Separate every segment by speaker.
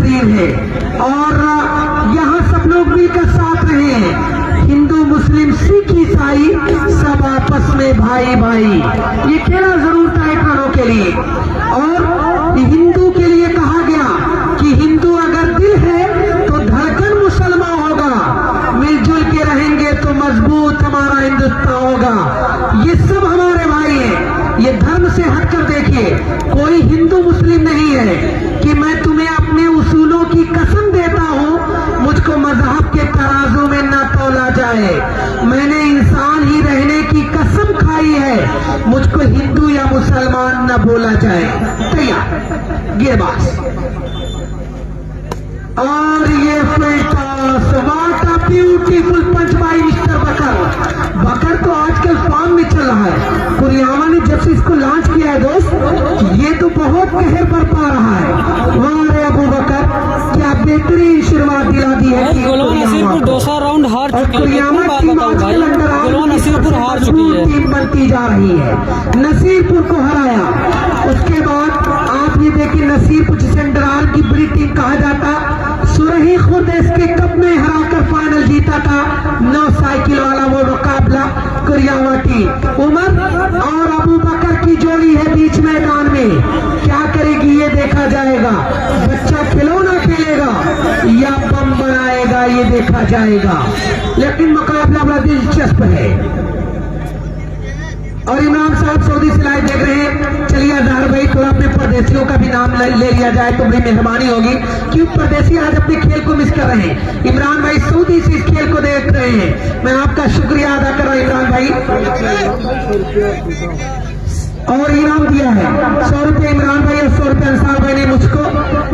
Speaker 1: बेहतरीन है और यहाँ सब लोग मिलकर साथ रहे हैं। हिंदू मुस्लिम सिख ईसाई सब आपस में भाई भाई, ये खेला जरूर था एक रनों के लिए। और हिंदू के लिए कहा गया कि हिंदू अगर दिल है तो धड़कन मुसलमान होगा, मिलजुल के रहेंगे तो मजबूत हमारा हिंदुस्तान होगा। ये सब हमारे भाई हैं, ये धर्म से हटकर देखिए, कोई हिंदू मुस्लिम नहीं है कि मैं तुम्हें अपने उसूलों की कसम देता हूं, मुझको मजहब के तराजू में न तौला जाए। मैंने इंसान ही रहने की कसम खाई है, मुझको हिंदू या मुसलमान न बोला जाए। तैयार गेबाज और ये what a beautiful punch by mister Bakar. Bakar तो आजकल फॉर्म में चल रहा है। कुरियामा ने जब से इसको लॉन्च किया है दोस्त, ये तो बहुत कहर बरपा रहा है। वाह रे अबू बकर, क्या बेहतरीन शुरुआत दिला दी है।
Speaker 2: नसीरपुर दूसरा राउंड हार चुकी है।
Speaker 1: कुरियामा टीम आजकल अंडर
Speaker 2: नसीरपुर हार चुकी है,
Speaker 1: टीम बनती जा रही है। नसीरपुर को हराया, उसके बाद आप ये देखिए नसीरपुर जिसे अंडर की बड़ी टीम कहा जाता, सुरही खुद इसके कप में हराकर फाइनल जीता था। 9 साइकिल वाला वो मुकाबला कुरियामा टीम। उमर और अबू बकर की जोड़ी है बीच मैदान में, क्या करेगी ये देखा जाएगा। बच्चा खिलौना खेलेगा या बम बनाएगा ये देखा जाएगा, लेकिन मुकाबला बड़ा दिलचस्प है। और इमरान साहब सऊदी से लाइव देख रहे हैं। चलिए अजहर भाई थोड़ा अपने परदेशियों का भी नाम ले लिया जाए तो बड़ी मेहरबानी होगी, क्योंकि परदेशी आज अपने खेल को मिस कर रहे हैं। इमरान भाई सऊदी से इस खेल को देख रहे हैं, मैं आपका शुक्रिया अदा कर रहा हूं इमरान भाई। और इनाम दिया है 100 रुपये इमरान भाई और 100 रुपये अंसार भाई ने मुझको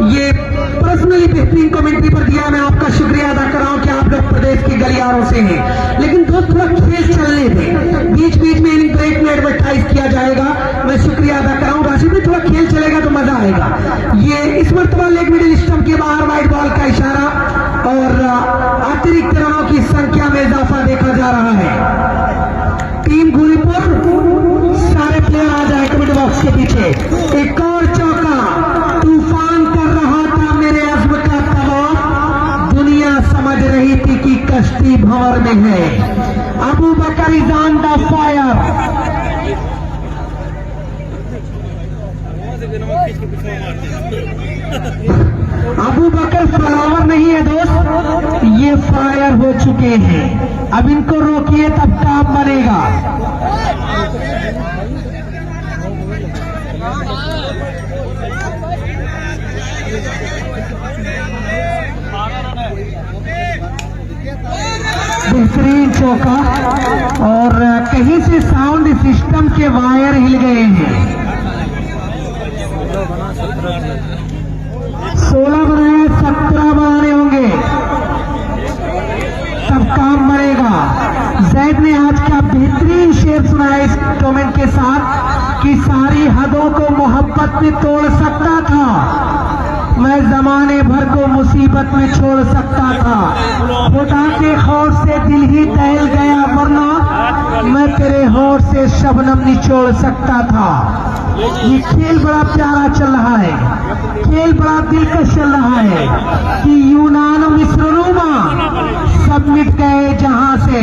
Speaker 1: ये पर्सनली बेहतरीन कमेंट्री पर दिया। मैं आपका शुक्रिया अदा कर रहा हूं कि आप लोग प्रदेश की गलियारों से हैं। लेकिन दोस्त थोड़ा खेल चलने दें, बीच बीच में इन ब्रेक में एडवर्टाइज किया जाएगा। मैं शुक्रिया अदा कर रहा हूं राशिद में, थोड़ा खेल चलेगा तो मजा आएगा। ये इस मरतबा लेग मिडिल स्टंप के बाहर वाइड बॉल का इशारा और अतिरिक्त रनों की संख्या में इजाफा देखा जा रहा है। टीम गुरीपुर सारे प्लेयर आ जाए कमेंट बॉक्स के पीछे। एक और चौका, तूफान कर रहा था मेरे अज़्म का तवाफ, दुनिया समझ रही थी कि कश्ती भंवर में है। Abu Bakar is on the fire. Abu Bakar flower नहीं है दोस्त, ये फायर हो चुके हैं। अब इनको रोकिए तब काम बनेगा। बेहतरीन चौका और कहीं से साउंड सिस्टम के वायर हिल गए हैं। 16 बनाए 17 बनाने होंगे तब काम बनेगा। जैद ने आज क्या बेहतरीन शेर सुनाया इस कमेंट के साथ कि सारी हदों को मोहब्बत में तोड़ सकता था, मैं जमाने भर को मुसीबत में छोड़ सकता था। खुदा के खौफ से दिल ही दहल गया, वरना मैं तेरे होठ से शबनम निचोड़ सकता था। ये खेल बड़ा प्यारा चल रहा है, खेल बड़ा दिलकश चल रहा है कि यूनान मिस्र रोमा सब मिट गए जहां से,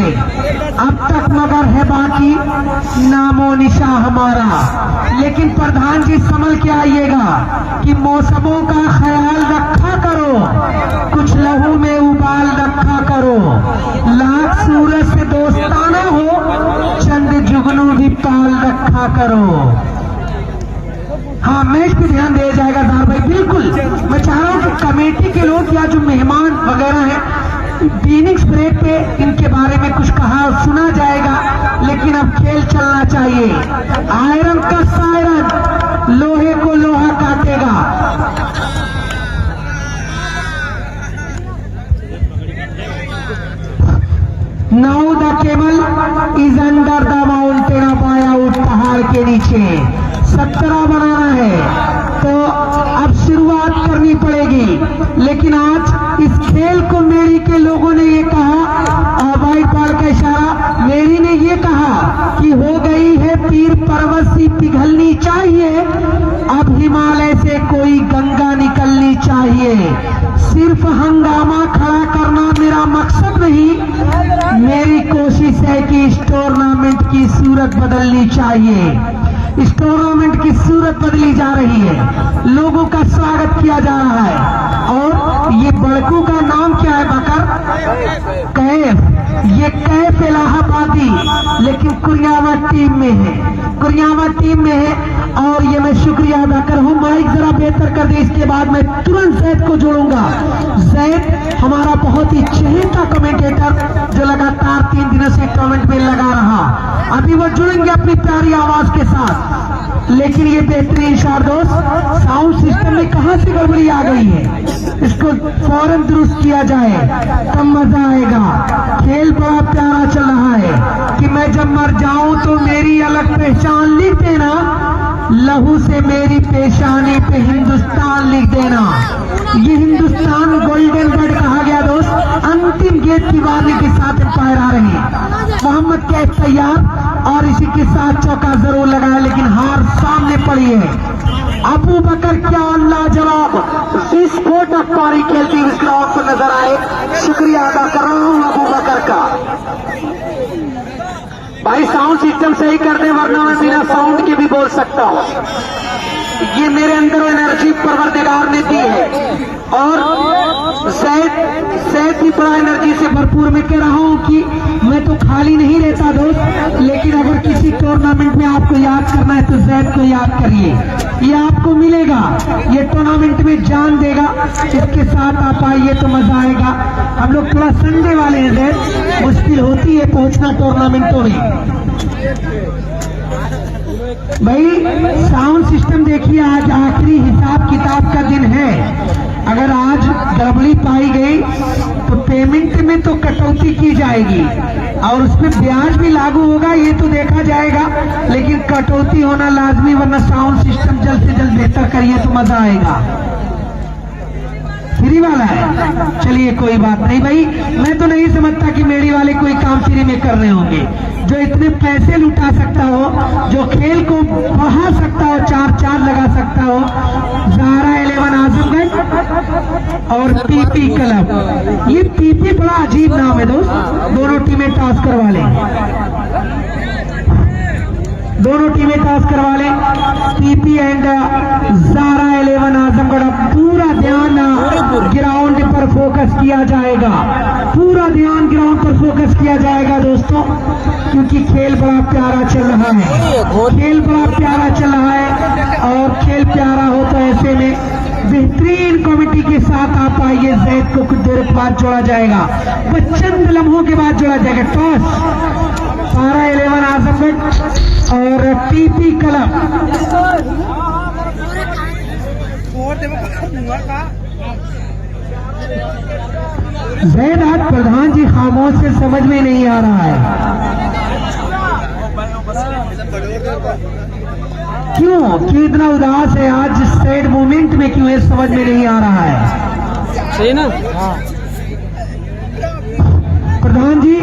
Speaker 1: अब तक मगर है बाकी नामो निशा हमारा। लेकिन प्रधान जी संभल के आइएगा कि मौसमों का ख्याल रखा करो, कुछ लहू में उबाल रखा करो। लाख सूरज से दोस्ताना हो, चंद जुगनू भी पाल रखा करो। हाँ, मैच पे ध्यान दिया जाएगा जहाँ भाई, बिल्कुल। मैं चाह रहा हूँ कि कमेटी के लोग या जो मेहमान वगैरह हैं बीनिंग्स ब्रेक पे इनके बारे में कुछ कहा सुना जाएगा, लेकिन अब खेल चलना चाहिए। आयरन का सायरन लोहे को लोहा काटेगा। Now the cable is under the mountain of out, पहाड़ के नीचे 17 बनाना है तो अब शुरुआत करनी पड़ेगी। लेकिन आज इस खेल को मेरी के लोगों ने ये कहा, वाइट बॉल का इशारा, मेरी ने ये कहा कि हो गई है पीर पर्वत सी पिघलनी चाहिए, अब हिमालय से कोई गंगा निकलनी चाहिए। चाहिए। सिर्फ हंगामा खड़ा करना मेरा मकसद नहीं, मेरी कोशिश है कि इस टूर्नामेंट की सूरत बदलनी चाहिए। इस टूर्नामेंट की सूरत बदली जा रही है, लोगों का स्वागत किया जा रहा है। और ये बड़कू का नाम क्या है बकर? कैफ। ये कैफ इलाहाबादी, लेकिन कुरियावा टीम में है, कुरियावा टीम में है। और ये मैं शुक्रिया अदा कर हूं। माइक जरा बेहतर कर दे, इसके बाद मैं तुरंत जैद को जोड़ूंगा। जैद हमारा बहुत ही चहेता कमेंटेटर जो लगातार 3 दिनों से कमेंट में लगा रहा, अभी वो जुड़ेंगे अपनी प्यारी आवाज के साथ। लेकिन ये बेहतरीन शॉट दोस्त, साउंड सिस्टम में कहां से गड़बड़ी आ गई है, इसको फौरन दुरुस्त किया जाए तब मजा आएगा। खेल बड़ा प्यारा चल रहा है कि मैं जब मर जाऊं तो मेरी अलग पहचान लिख देना, लहू से मेरी पेशानी पे हिंदुस्तान लिख देना। ये हिंदुस्तान गोल्डन बर्ड कहा गया दोस्त। अंतिम गेंद की वार्नी के साथ अंपायर आ रहे हैं। मोहम्मद कैफ तैयार और इसी के साथ चौका जरूर लगाया, लेकिन हार सामने पड़ी है। अबू बकर क्या लाजवाब विस्फोटक पारी खेलती हुई ग्राउंड को नजर आए। शुक्रिया अदा कर रहा हूं अबू बकर का। भाई साउंड सिस्टम सही कर दे, वरना मैं बिना साउंड के भी बोल सकता हूं। ये मेरे अंदर एनर्जी परवरदिगार ने दी है। और सैद भी बड़ा एनर्जी से भरपूर। मैं कह रहा हूं कि मैं तो खाली नहीं रहता दोस्त, लेकिन अगर किसी टूर्नामेंट में आपको याद करना है तो जैद को याद करिए, ये आपको मिलेगा, ये टूर्नामेंट में जान देगा। इसके साथ आप आइए तो मजा आएगा। हम लोग थोड़ा संडे वाले हैं जैद, मुश्किल होती है पहुंचना टूर्नामेंटों में। भाई साउंड सिस्टम देखिए, आज आखिरी हिसाब किताब का दिन है। अगर आज गड़बड़ी पाई गई तो पेमेंट में तो कटौती की जाएगी और उसमें ब्याज भी लागू होगा, ये तो देखा जाएगा। लेकिन कटौती होना लाजमी, वरना साउंड सिस्टम जल्द से जल्द बेहतर करिए तो मजा आएगा। फ्री वाला है, चलिए कोई बात नहीं भाई। मैं तो नहीं समझता कि मेरी वाले कोई काम फ्री में कर रहे होंगे। जो इतने पैसे लुटा सकता हो, जो खेल को बढ़ा सकता हो, 4-4 लगा सकता हो, ज़ारा 11 आजमगढ़ और पीपी क्लब। ये पीपी बड़ा अजीब नाम है दोस्त। दोनों टीमें टॉस करवा लें, दोनों टीमें टॉस करवा लें। PP and Zara 11 Azamgarh. पूरा ध्यान ग्राउंड पर फोकस किया जाएगा, पूरा ध्यान ग्राउंड पर फोकस किया जाएगा दोस्तों, क्योंकि खेल बड़ा प्यारा चल रहा है, खेल बड़ा प्यारा चल रहा है। और खेल प्यारा हो तो ऐसे में बेहतरीन कमेटी के साथ आप आइए। जैद को कुछ देर बाद जोड़ा जाएगा, चंद लम्हों के बाद जोड़ा जाएगा। टॉस ज़ारा 11 आजमगढ़ और पीपी क्लब। जैद आज प्रधान जी खामोश से समझ में नहीं आ रहा है, क्यों इतना उदास है आज? सैड मोमेंट में क्यों है, समझ में नहीं आ रहा है।
Speaker 2: सही ना?
Speaker 1: प्रधान जी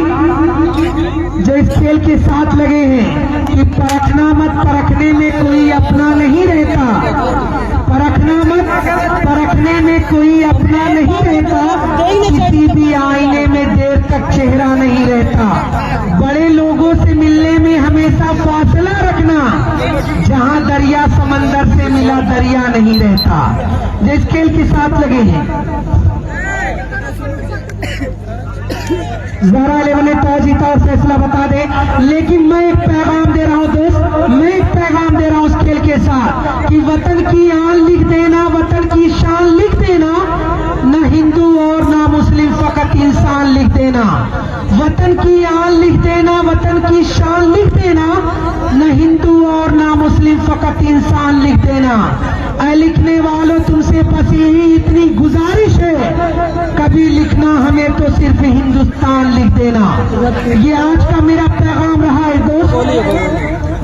Speaker 1: जो इस खेल के साथ लगे हैं कि परखना मत, परखने में कोई अपना नहीं रहता, परखना मत, परखने में कोई अपना नहीं रहता, किसी भी आईने में देर तक चेहरा नहीं रहता। बड़े लोगों से मिलने में हमेशा फासला रखना, जहां दरिया समंदर से मिला दरिया नहीं रहता। जिस खेल के साथ लगे हैं ज़ारा 11 ने टॉस जीता और फैसला बता दे। लेकिन मैं एक पैगाम दे रहा हूं दोस्त, मैं एक पैगाम दे रहा हूं उस खेल के साथ कि वतन की आन लिख देना, वतन की शान लिख देना, न हिंदू और न मुस्लिम, फकत इंसान लिख देना। वतन की आन लिख देना, वतन की शान लिख देना, न हिंदू और न मुस्लिम, फकत इंसान लिख देना। ऐ लिखने वालों तुमसे बस यही इतनी गुजारिश है, कभी लिखना हमें तो सिर्फ हिंदुस्तान लिख देना। ये आज का मेरा पैगाम रहा है दोस्त।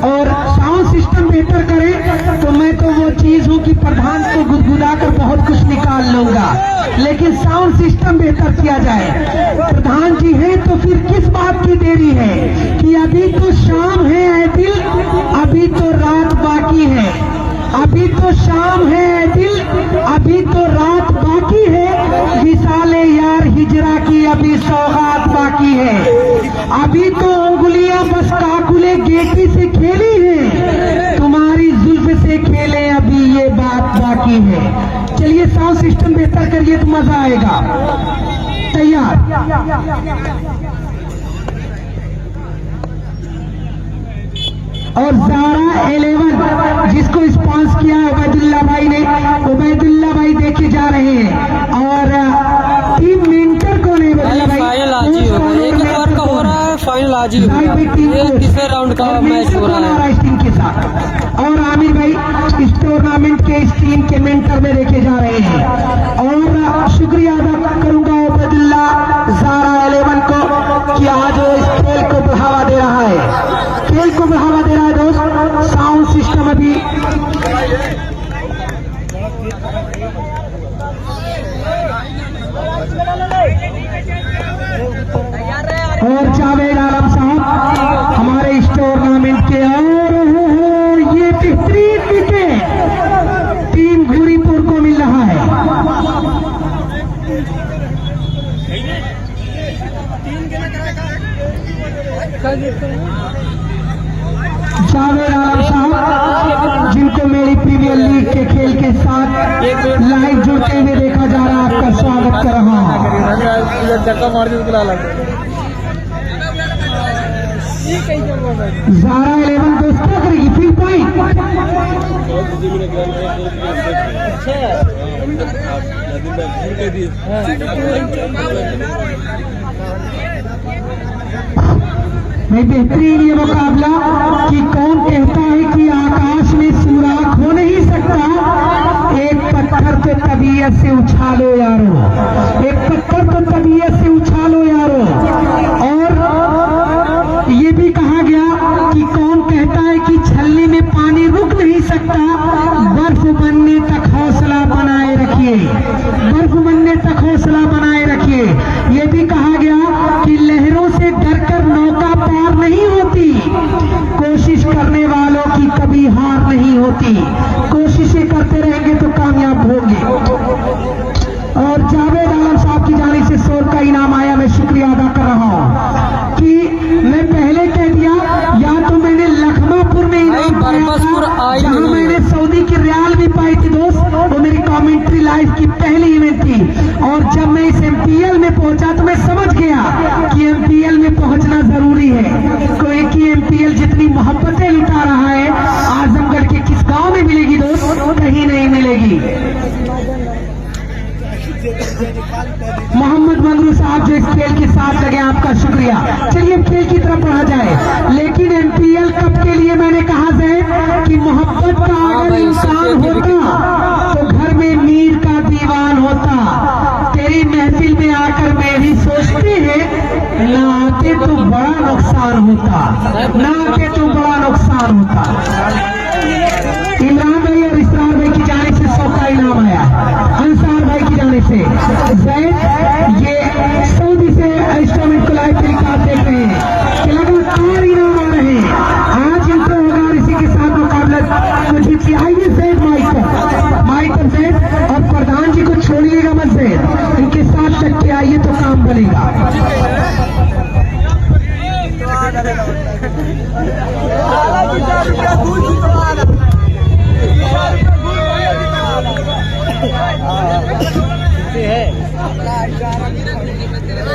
Speaker 1: और साउंड सिस्टम बेहतर करें तो मैं तो वो चीज हूं कि प्रधान को गुदगुदा कर बहुत कुछ निकाल लूंगा, लेकिन साउंड सिस्टम बेहतर किया जाए। प्रधान जी हैं तो फिर किस बात की देरी है कि अभी तो शाम है ऐ दिल, अभी तो रात बाकी है, अभी तो शाम है ऐ दिल, अभी तो रात बाकी है। सौगात बाकी है। अभी तो उंगलियां बस काकुले गेटी से खेली है, तुम्हारी जुल्फ से खेले अभी ये बात बाकी है। चलिए साउंड सिस्टम बेहतर करिए तो मजा आएगा। तैयार। और ज़ारा 11 जिसको स्पॉन्स किया उबैदुल्ला भाई ने, उबैदुल्ला भाई देखे जा रहे हैं। और टीम मेंटर कौन है उबैदुल्ला भाई?
Speaker 2: फाइनल आज ही होगा, एक ओवर का हो रहा है, फाइनल आज ही होगा। ये तीसरे राउंड का मैच हो रहा है
Speaker 1: इस टीम के साथ। और आमिर भाई इस टूर्नामेंट के इस टीम के मेंटर में देखे जा रहे हैं। और शुक्रिया अदा करूंगा उबैदुल्ला ज़ारा 11 को कि आज वो इस खेल को बढ़ावा दे रहा है, खेल को बढ़ावा दे रहा है दोस्त। साउंड सिस्टम अभी और जावेद आलम साहब हमारे इस टूर्नामेंट के। और ये बेहतरीन विकेट टीम घूरीपुर को मिल रहा है। जावेद आलम साहब जिनको मेरी प्रीमियर लीग के खेल के साथ लाइव जुड़ते हुए देखा जा रहा है, आपका स्वागत कर रहा हूं। ज़ारा 11 दोस्त क्या करेगी? Field point. मैं बेहतरीन ये मुकाबला कि कौन कहता है कि आकाश में सुराख हो नहीं सकता। एक पत्थर पे तबीयत से उछालो यारो, एक पत्थर पे तबीयत से उछालो यारो। और ये भी कहा गया कि कौन कहता है कि छलनी में पानी रुक नहीं सकता। बर्फ बनने तक हौसला बनाए रखिए, बर्फ बनने तक हौसला बनाए रखिए। ये भी कहा गया कि लहरों से डरकर नौका पार नहीं होती, कोशिश करने वालों की कभी हार नहीं होती। कोशिशें करते रहेंगे तो कामयाब होंगे। और जावेद आलम साहब की जानिब से 100 का इनाम आया, मैं शुक्रिया अदा कर रहा हूँ कि मैं पहले कह दिया या तो मैंने लखमापुर में इनाम पाया था, जहां मैंने सऊदी की रियाल भी पाई थी दोस्त, वो मेरी कमेंट्री लाइव की पहली इवेंट थी। और जब मैं इस MPL में पहुंचा तो मैं समझ गया कि MPL में पहुंचना जरूरी है, क्योंकि MPL जितनी मोहब्बतें लुटा रहा है आजमगढ़ के किस गांव में मिलेगी दोस्त? कहीं नहीं मिलेगी। मोहम्मद मंगरू साहब जो इस खेल के साथ लगे, आपका शुक्रिया। चलिए खेल की तरफ बढ़ा जाए। लेकिन MPL कप के लिए मैंने कहा है कि मोहब्बत का अगर इंसान होता तो घर में मीर का दीवान होता। तेरी महफिल में आकर मैं भी सोचती है ना आते तो बड़ा नुकसान होता, ना आते तो बड़ा नुकसान होता। इमरान भाई और इसरार भाई की जाने से 100 का इनाम आया, अंसार भाई की जाने से। जैद ये सऊदी से इस टूर्नामेंट को लाइव तरीका देख रहे हैं कि लगातार इनाम आ रहे हैं। आज इंट्रो होगा और इसी के साथ मुकाबला मुझे आइए जैद माइक पर जैद, और प्रधान जी को छोड़िएगा मत जैद, इनके साथ तक के आइए तो काम बनेगा।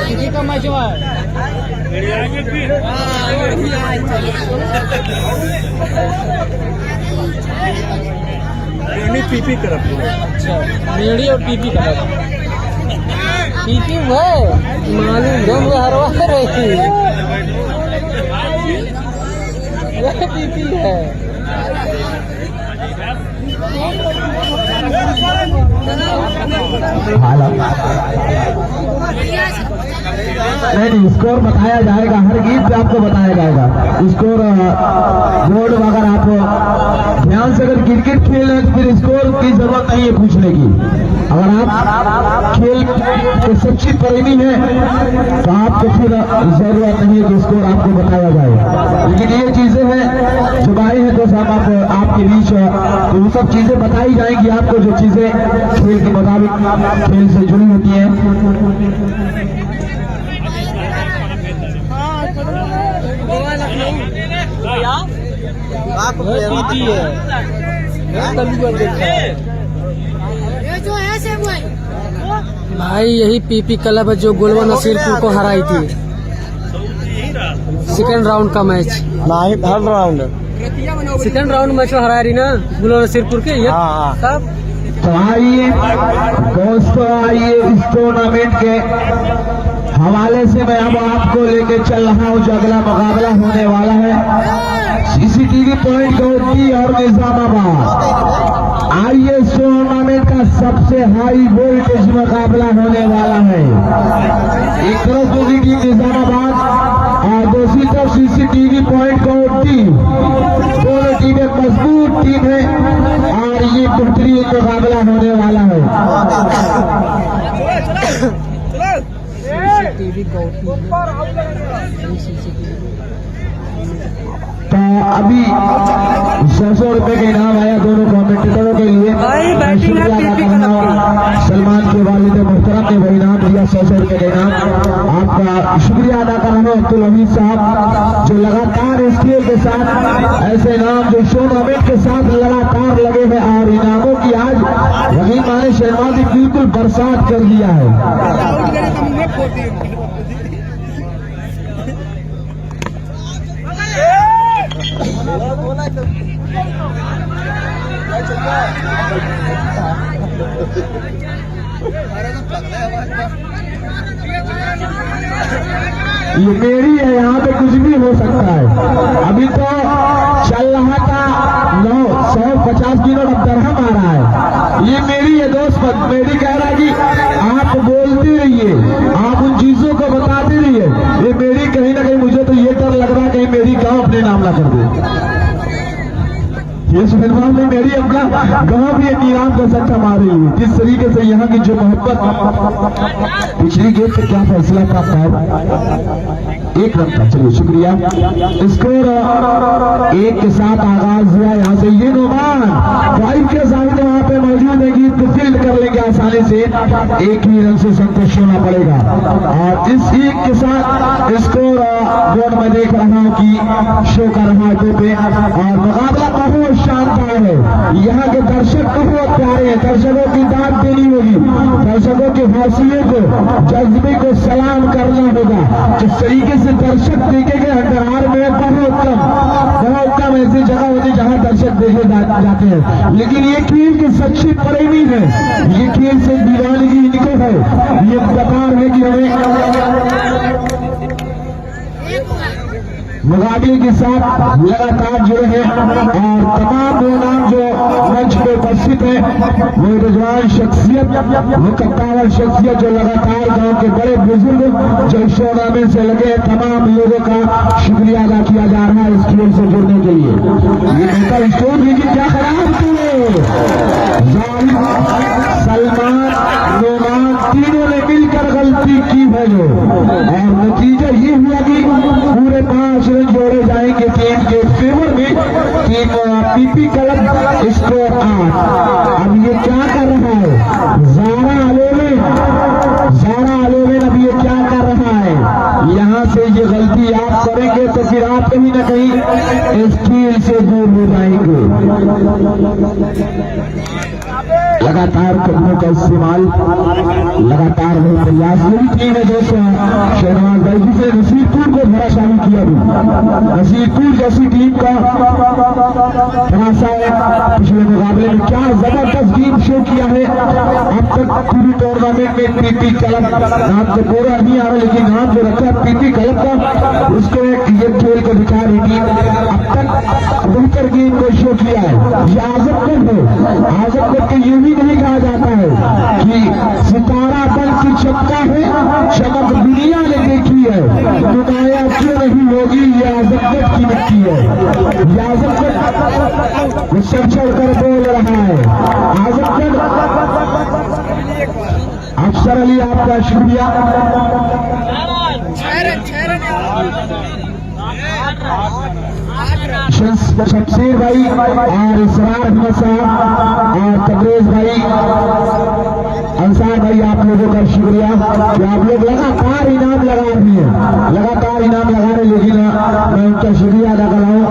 Speaker 2: किसी का मैच हुआ है?
Speaker 3: पीपी तरफ।
Speaker 2: अच्छा, मेड़ी और पीपी का पीपी है मालूम दम हरवा रही थी, वह पीपी है।
Speaker 1: नहीं, स्कोर बताया जाएगा, हर गीत पे आपको बताया जाएगा स्कोर बोर्ड। अगर आप ध्यान से अगर क्रिकेट खेल रहे तो फिर स्कोर की जरूरत नहीं है पूछने की। अगर आप खेल के सच्ची प्रेमी हैं तो आपको फिर जरूरत नहीं है कि स्कोर आपको बताया जाए। लेकिन ये चीजें हैं जो भाई है तो सब आपके बीच तो वो सब चीजें बताई जाएंगी आपको, जो चीजें खेल के मुताबिक खेल से जुड़ी होती हैं।
Speaker 2: पीपी है भाई, यही पीपी क्लब है जो गोलवा नसीरपुर को हराई थी। सेकंड राउंड का मैच,
Speaker 3: नहीं third round.
Speaker 2: Second round match में हरा रही ना गोलवा नसीरपुर के ये सब।
Speaker 1: तो आइए दोस्तों, आइए इस टूर्नामेंट के हवाले से मैं अब आपको लेके चल रहा हूं जो अगला मुकाबला होने वाला है सीसीटीवी पॉइंट गौती और निजामाबाद। आइए इस टूर्नामेंट का सबसे हाई वोल्टेज मुकाबला होने वाला है। एक तरफ होगी टीम निजामाबाद और दूसरी तरफ सीसीटीवी पॉइंट गौती। दोनों टीमें मजबूत टीम है और ये बेहतरीन मुकाबला होने वाला है। तो अभी 100 रुपए का इनाम आया दोनों कमेंटेटरों के लिए। मैं शुक्रिया अदा करना सलमान के वालिद मोहतरम ने वो इनाम दिया 100 रुपए का इनाम। आपका शुक्रिया अदा कर रहा हूँ अब्दुल हमीद साहब जो लगातार इस खेल के साथ ऐसे इनाम जो टूर्नामेंट के साथ लगातार लगे हैं और इनामों की आज वही माने शहनाजी बिल्कुल बरसात कर दिया है। ये मेरी है, यहाँ पे कुछ भी हो सकता है। अभी तो चल रहा था 950 की नोट, अब दरहम आ रहा है। ये मेरी है दोस्त, मेरी कह रहा है कि आप बोलते रहिए, आप उन चीजों को बताते रहिए। ये मेरी कहीं ना कहीं मुझे तो ये डर लग रहा है कहीं मेरी गाँव अपने नाम ना कर दे। ये सुनिर्माण में मेरी अपना गाँव भी एक नीलाम कर सकता मार रही है। जिस तरीके से यहाँ की जो मोहब्बत पिछली गेम पे क्या फैसला था एक रन था। चलिए शुक्रिया। स्कोर 1 के साथ आगाज हुआ। यहाँ से ये नोमान 5 के साथ वहाँ पे मौजूद है कि तो फील्ड कर लेंगे आसानी से, एक ही रन से संतुष्ट होना पड़ेगा। और इस 1 के साथ स्कोर बोर्ड में देख रहा हूँ कि शो कर रहा है पे और मुकाबला बहुत शानदार है। यहाँ के दर्शक बहुत प्यारे हैं, दर्शकों की दाद देनी होगी, दर्शकों के हौसले को जज्बे को सलाम करना होगा। जिस तरीके से दर्शक देखेंगे अंडरहार में बहुत कम ऐसी जगह होती है जहाँ दर्शक देखे जाते हैं। लेकिन ये खेल की सच्ची प्रेमी है, ये खेल से दीवानगी इनको है। ये बता रहे कि हमें मुकाबले के साथ लगातार जुड़े हैं और तमाम वो नाम जो मंच पे उपस्थित है वो रुझान शख्सियत, वो कप्तान शख्सियत जो लगातार गांव के बड़े बुजुर्ग जो इस टूर्नामेंट से लगे हैं, तमाम लोगों का शुक्रिया अदा किया जा रहा है इस खेल से जुड़ने के लिए। ये बेहतर स्टोर लेकिन क्या खराब सलमान नोमान तीनों ने मिलकर गलती की है जो, और नतीजा ये हुआ कि पूरे 5 रन जोड़े जाएंगे टीम के फेवर में। Team PP club score 8। अब ये क्या कर रहा है ज़ारा अलोवेन अब ये क्या कर रहा है, यहाँ से ये गलती आप करेंगे तो फिर आप कहीं ना कहीं इस खेल से दूर हो जाएंगे। लगातार कदमों का इस्तेमाल, लगातार वो प्रयास। मेरी टीम है दोस्तों शहनाज भाई जिसे नसीरपुर को बड़ा शामिल किया भी, नसीरपुर जैसी टीम का पिछले मुकाबले में क्या जबरदस्त गेम शो किया है। अब तक पूरी टूर्नामेंट में पीपी क्लब नाम तो पूरा नहीं आ रहा, लेकिन नाम जो रखा है पीपी क्लब का, उसको ये खेल को दिखा रही टीम अब तक बेहतर गेम को शो किया है। ये आजमगढ़ है, आजमगढ़ के ये भी नहीं कहा जाता है कि सितारा बन की चमका है, चमक दुनिया ने देखी है, नुमाया क्यों नहीं होगी, ये आजमगढ़ की मिट्टी है। ये आजमगढ़ चढ़ कर बोल रहा है। आजमगढ़ अफसर अली आपका शुक्रिया। शमशेर भाई और इसरार अहमद साहब और तबरेज भाई, अंसार भाई, आप लोगों का शुक्रिया कि आप लोग लगातार इनाम लगा रहे हैं, लेकिन मैं उनका शुक्रिया अदा कर रहा हूँ।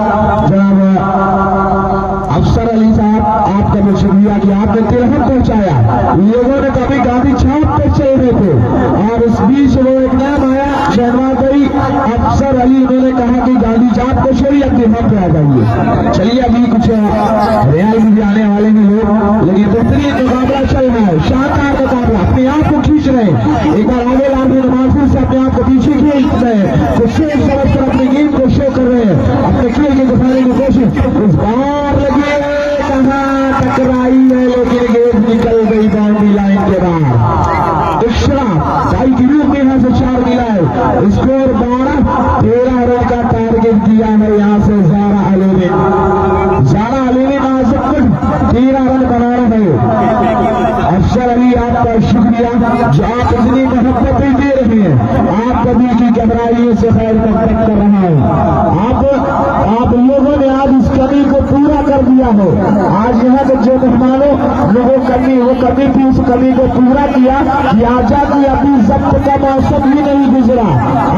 Speaker 3: लोगों ने कभी गांधी छाप पे चल रहे थे और इस बीच वो एक नाम आया शहनवाज भाई अफसर अली, उन्होंने कहा कि गांधी छाप को छोड़िए अब यहाँ पे आ जाइए। चलिए अभी कुछ रियाल भी आने वाले हैं लोग, लेकिन बेहतरीन मुकाबला चल रहा है, शानदार मुकाबला, अपने आप को खींच रहे हैं। एक बार आगे लाल नमाजी से अपने आप को पीछे खींच रहे हैं, कुछ सोच समझ कर अपने गेम को शो कर रहे हैं, अपने खेल को दिखाने की कोशिश। इस बार लगी कहाँ टकराई है, लेकिन गेंद निकल गई बाउंड्री लाइन के बाहर। इशरा भाई के रूप में यहाँ से 4 मिला है। स्कोर 12-13 रन का टारगेट दिया है यहाँ से ज़ारा अलीमी नाजुक 13 रन बनाना है। अफसर अली आपका शुक्रिया जो आप इतनी मोहब्बत दे रहे हैं, आपका दिल की गहराइयों से खैर मकसद कर रहा है। आप लोगों ने आज इस कमी को पूरा कर दिया हो। आज यहाँ के जो मेहमानों लोगों कमी वो कमी थी, उस कमी को पूरा किया कि आजा की अभी जब्त का मौसम ही नहीं गुजरा।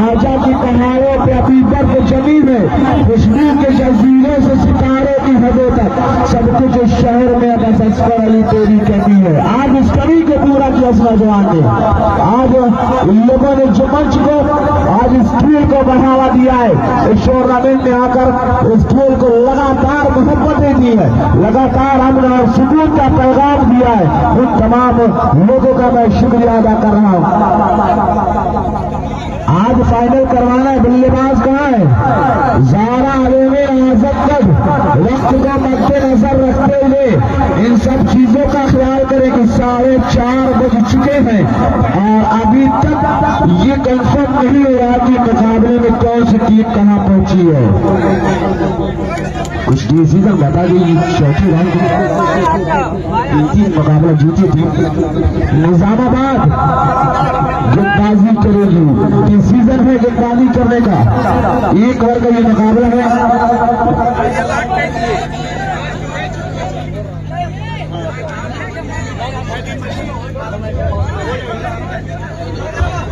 Speaker 3: आजा की पहाड़ों पे अभी बर्फ जमी है, खुशबू के जजीरों से सितारों की हदों तक सब कुछ इस शहर में बस असफर अली तेरी कमी है। आज इस कमी को पूरा किया इस नौजवान ने। आज इन लोगों ने जो मंच को आज इस खेल को बढ़ावा दिया है, इस टूर्नामेंट में आकर इस खेल को लगातार मोहब्बतें दी है, लगातार अमन और सुकून का पैगाम दिया है, उन तमाम लोगों का मैं शुक्रिया अदा कर रहा हूं। आज फाइनल करवाना है, बल्लेबाज कहाँ है? ज़ारा अलीमी नाजुक। वक्त को मद्देनजर रखते हुए इन सब चीजों का ख्याल करें कि 4:30 बज चुके हैं और अभी तक ये कंफर्म नहीं हो रहा कि मुकाबले में कौन सी टीम कहाँ पहुंची है। कुछ डिसीजन बता दीजिए। चौथी राउंड 3 मुकाबला जीती थी निजामाबाद, गेंदबाजी करेगी, डिसीजन है गेंदबाजी करने का। एक ओवर का ये मुकाबला है।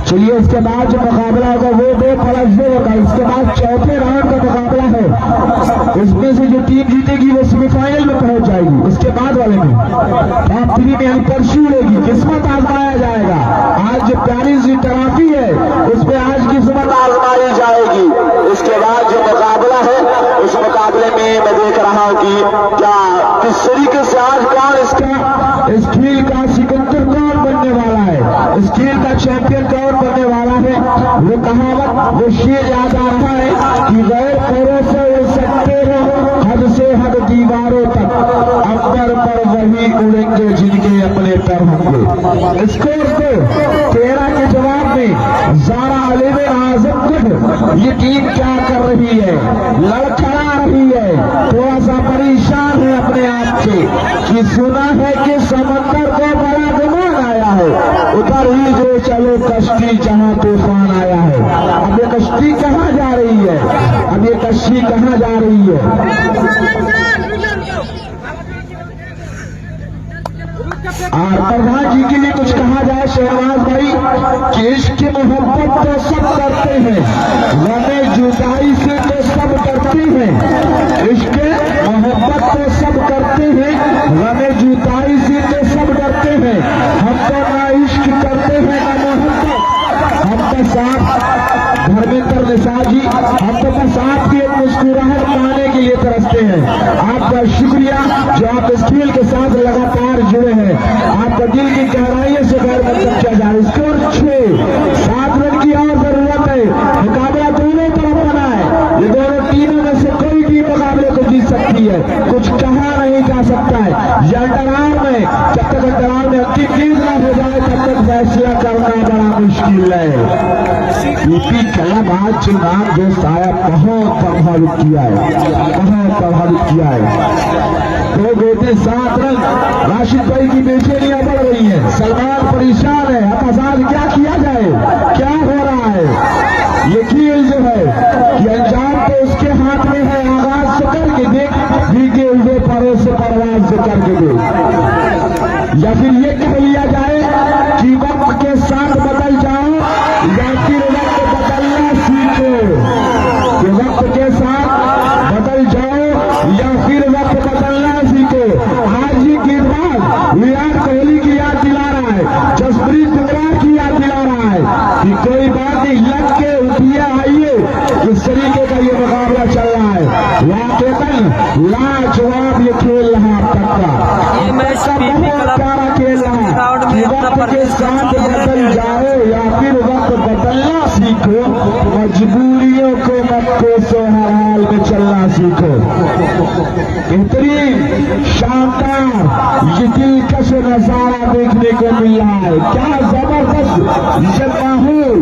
Speaker 3: चलिए इसके बाद जो मुकाबला होगा वो 2-2 होगा। इसके बाद चौथे राउंड का मुकाबला है, इसमें से जो टीम जीतेगी वो सेमीफाइनल में पहुंच जाएगी। इसके बाद वाले में टॉप 3 में अंतरशी उड़ेगी, किस्मत आजमाया जाएगा। आज जो प्यारी सी ट्रॉफी है उस पर आज किस्मत आजमाई जाएगी। इसके बाद जो मुकाबला है उस मुकाबले में मैं देख रहा हूं कि क्या किस तरीके से आज कौन इस खेल का सिकंदर कौन बनने वाला है, इस खेल का चैंपियन कौन बनने वाला है। वो कहावत वो शेर याद आ रहा है कि गैर पैरों से उड़ सकते हो हद से हद दीवारों तक, अंबर पर वही उड़ेंगे जिनके अपने पर होंगे। स्कोर को 13 के जवाब में ज़ारा अलीमी नाजुक ये टीम क्या कर रही है, लड़खड़ा रही है, थोड़ा सा परेशान है अपने आप से कि सुना है कि समंदर को बड़ा गुमान आया है, उधर ही जो चलो कश्ती जहां तूफान आया है। अब ये कश्ती कहाँ जा रही है, अब ये कश्ती कहाँ जा रही है। और प्रधान जी के लिए कुछ कहा जाए शहनवाज भाई कि इश्क की मोहब्बत तो सब करते हैं, गमे जुदाई से तो सब डरते हैं। इश्क मोहब्बत तो सब करते हैं, गमे जुदाई से तो सब डरते हैं। हम तो ना इश्क करते हैं ना मोहब्बत, हम तो साथ धर्मेंद्र निसार जी हम तो बस आपकी एक मुस्कुराहट पाने के लिए तरसते हैं। आपका शुक्रिया जो आप इस खेल के साथ लगातार जुड़े हैं, आपका दिल की गहराइयों से गैर मतलब किया जाए। स्कोर 6-7 रन की और जरूरत है। मुकाबला दोनों तरफ बना है, ये दोनों टीमों में से कोई टीम मुकाबले को जीत सकती है, कुछ कहा नहीं जा सकता है। ये अंतराल में जब तक अंतराल में अंतिम गेंद न हो जाए तब तक फैसला करना बड़ा मुश्किल है। यूपी कलाबाद चुनाव जो साया बहुत प्रभावित किया है, बहुत प्रभावित किया है। 2 गोते 7 रन। राशिद भाई की बेचैनियां बढ़ रही है, सलमान परेशान है। अब आज क्या किया जाए, क्या हो रहा है। ये खेल जो है कि अंजाम तो उसके हाथ में है, आगाज से करके देख, भीगे हुए परों से परवाज से करके देख, या फिर ये कह लिया जाए कि वक्त के साथ बदल जाओ या फिर वक्त बदलना सीखो, कि वक्त के साथ बदल जाओ या फिर वक्त बदलना सीखो। आज ये गेंदबाज विराट कोहली की याद दिला लाजवाब ये खेल रहा अब तक का।
Speaker 2: ये मैच पीपी क्लब
Speaker 3: प्यारा खेल रहा
Speaker 2: ग्राउंड में
Speaker 3: कि
Speaker 2: अपना
Speaker 3: वक्त के साथ बदल जाए या फिर वक्त बदलना सीखो, मजबूरियों को मत कोसो, हर हाल में चलना सीखो। बेहतरीन शानदार ये दिलकश नजारा देखने को मिल रहा है। क्या जबरदस्त ये माहौल,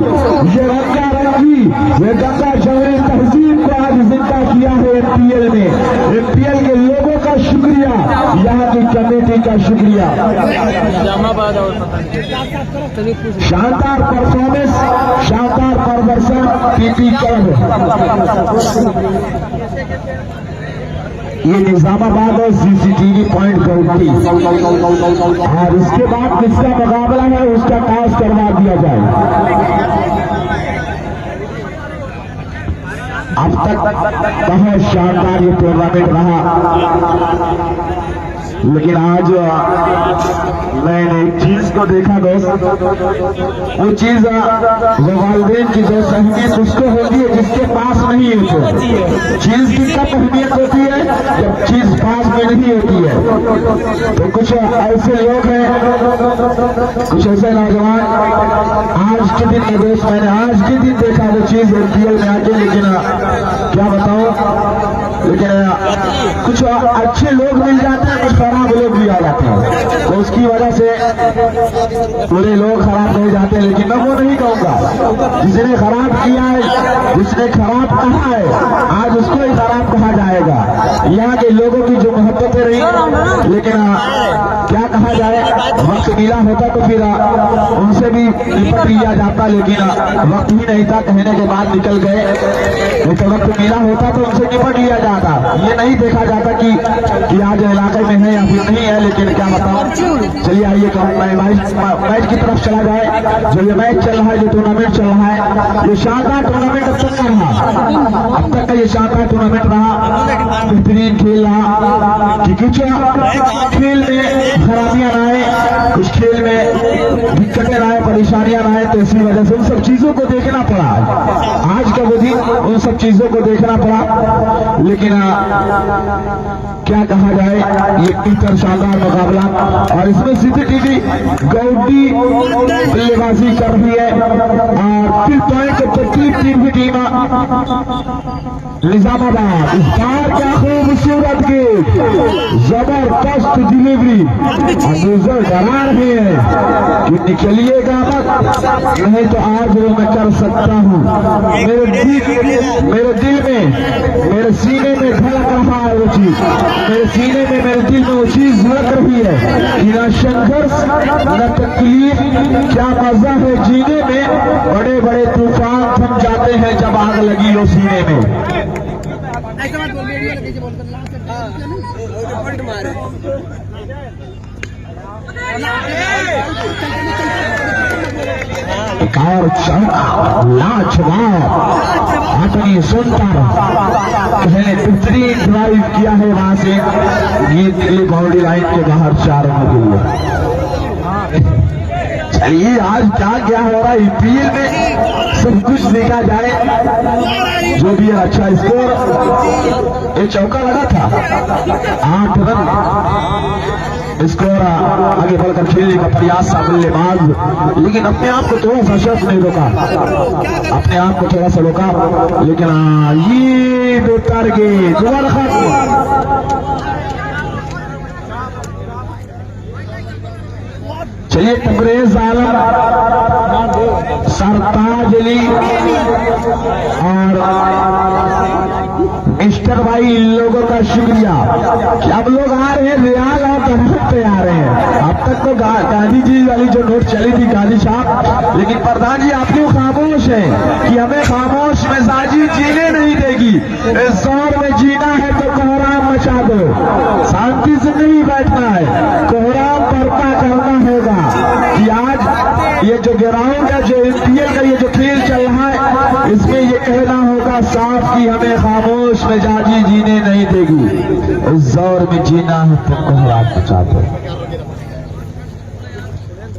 Speaker 3: ये रंगारंगी, ये गंगा जमरी तहजीब को आज जिंदा किया है एमपीएल में। एमपीएल के लोगों का शुक्रिया, यहाँ की कमेटी का शुक्रिया। शानदार परफॉर्मेंस, शानदार प्रदर्शन पीपी क्लब। ये निजामाबाद और सीसीटीवी पॉइंट गौटी, और इसके बाद किसका मुकाबला है उसका टॉस करवा दिया जाए। अब तक बहुत शानदार ये टूर्नामेंट रहा, लेकिन आज मैंने एक चीज को देखा दोस्त, वो चीज वो वालिदैन की जो अहमियत उसको होती है जिसके पास नहीं होती। चीज की कब अहमियत होती है? जब चीज पास में नहीं होती है। तो कुछ ऐसे लोग हैं, कुछ ऐसे नौजवान आज के दिन में दोस्त, मैंने आज के दिन देखा वो चीज एमपीएल में आके, लेकिन क्या बताऊं, लेकिन कुछ अच्छे लोग मिल जाते हैं, कुछ खराब लोग भी आ जाते हैं, तो उसकी वजह से पूरे लोग खराब हो जाते हैं। लेकिन मैं वो नहीं कहूँगा, जिसने खराब किया है, जिसने खराब कहा है, आज उसको ही खराब कहा जाएगा। यहाँ के लोगों की जो मोहब्बतें रही, लेकिन क्या कहा जाए, वक्त मिला होता तो फिर उनसे भी निपट लिया जाता, लेकिन वक्त ही नहीं था, कहने के बाद निकल गए। तो वक्त मिला होता तो उनसे निपट लिया जाता, ये नहीं देखा जाता कि आज इलाके में है या फिर नहीं है। लेकिन क्या बताऊं, चलिए आइए मैच की तरफ चला जाए। जो ये मैच चल रहा है, जो टूर्नामेंट चल रहा है, ये शानदार टूर्नामेंट अब तक का रहा, अब तक का ये शानदार टूर्नामेंट रहा, बेहतरीन खेल रहा। कि कुछ खेल में खराबियां ना आए, कुछ खेल में दिक्कतें ना आए, परेशानियां ना आए, तो इसी वजह से उन सब चीजों को देखना पड़ा। आज का वो दिन उन सब चीजों को देखना पड़ा। लेकिन क्या कहा जाए, ये इतना शानदार मुकाबला, और इसमें सीसीटीवी गौडी बल्लेबाजी कर रही है, और फिर पॉइंट टीम की टीम निजामाबाद। इस बार क्या खूबसूरत गेट, जबरदस्त डिलीवरी, और डरा रहे हैं कि निकलिएगा मत, नहीं तो आज वो मैं कर सकता हूँ। मेरे दिल में, मेरे सीने में धड़क रहा है वो चीज, मेरे सीने में, मेरे दिल में वो चीज धड़क रही है कि न संघर्ष न तकलीफ, क्या मजा है जीने में। बड़े बड़े तूफान थम जाते हैं जब आग लगी हो सीने में। एक और चौका लाजवाब, आदमी सुनकर पहले बेहतरीन ड्राइव किया है वहां से, ये दिल्ली बाउंड्री लाइन के बाहर 4 रनों के लिए। चलिए आज क्या हो रहा है ईपीएल में, सब कुछ देखा जाए, जो भी है अच्छा स्कोर। एक चौका लगा था, 8 रन स्कोर, आगे बढ़कर खेलने का प्रयास था बल्लेबाज, लेकिन अपने आप को थोड़ा सा शर्त नहीं रोका, अपने आप को थोड़ा सा रोका। लेकिन ये 2 टारगेट दोबारा खत्म। चलिए तबरेज आलम, सरताज अली और मिस्टर भाई, इन लोगों का शुक्रिया कि अब लोग आ रहे हैं, रियाल और तहफत पे आ रहे हैं। अब तक तो गांधी जी वाली जो नोट चली थी, गांधी साहब, लेकिन प्रधान जी आप क्यों खामोश हैं कि हमें खामोश मिजाजी जीने नहीं देगी। इस दौर में जीना है तो कोहराम मचा दो, शांति से नहीं बैठना है, कोहराम बर्पा करना होगा। कि आज ये जो ग्राउंड है, जो एमपीएल का ये जो खेल चल रहा है, इसमें ये कहना होगा साफ कि हमें खामोश मिजाजी जीने नहीं देगी। इस दौर में जीना है तो कोहराम मचा दो।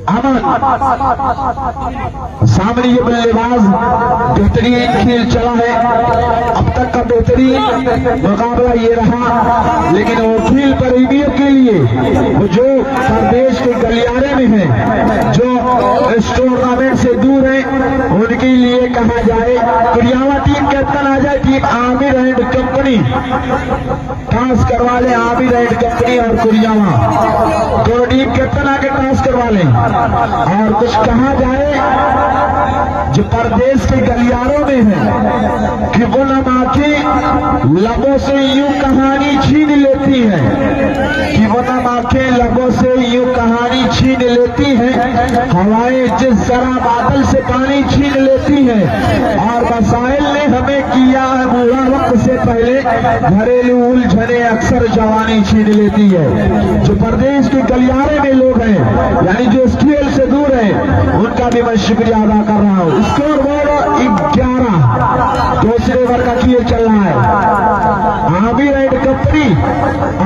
Speaker 3: अमन सामने ये बल्लेबाज बेहतरीन खेल चला है, अब तक का बेहतरीन मुकाबला ये रहा। लेकिन वो खेल प्रेमियों के लिए, वो जो प्रदेश के गलियारे में है, जो इस टूर्नामेंट से दूर है, उनके लिए कहा जाए कुरियावा टीम कैप्टन आ जाए, team Aamir and company toss करवा ले। आमिर एंड कंपनी और कुरियावा दोनों टीम कैप्टन आके टॉस करवा लें। और कुछ कहा जाए जो परदेश के गलियारों में है कि वो नम आंखें लबों से यूं कहानी छीन लेती है, कि वो नम आंखें लबों से यूं कहानी छीन लेती है, हवाएं जिस जरा बादल से पानी छीन लेती है, और मसाइल ने हमें किया है बुरा वक्त से पहले, घरेलू उलझने अक्सर जवानी छीन लेती है। जो परदेश के गलियारे में लोग हैं, यानी जो इस खेल से दूर है, उनका भी मैं शुक्रिया अदा कर रहा हूँ। स्कोर बोर्ड 11, दूसरे ओवर का खेल चल रहा है। आमिर एंड कंपनी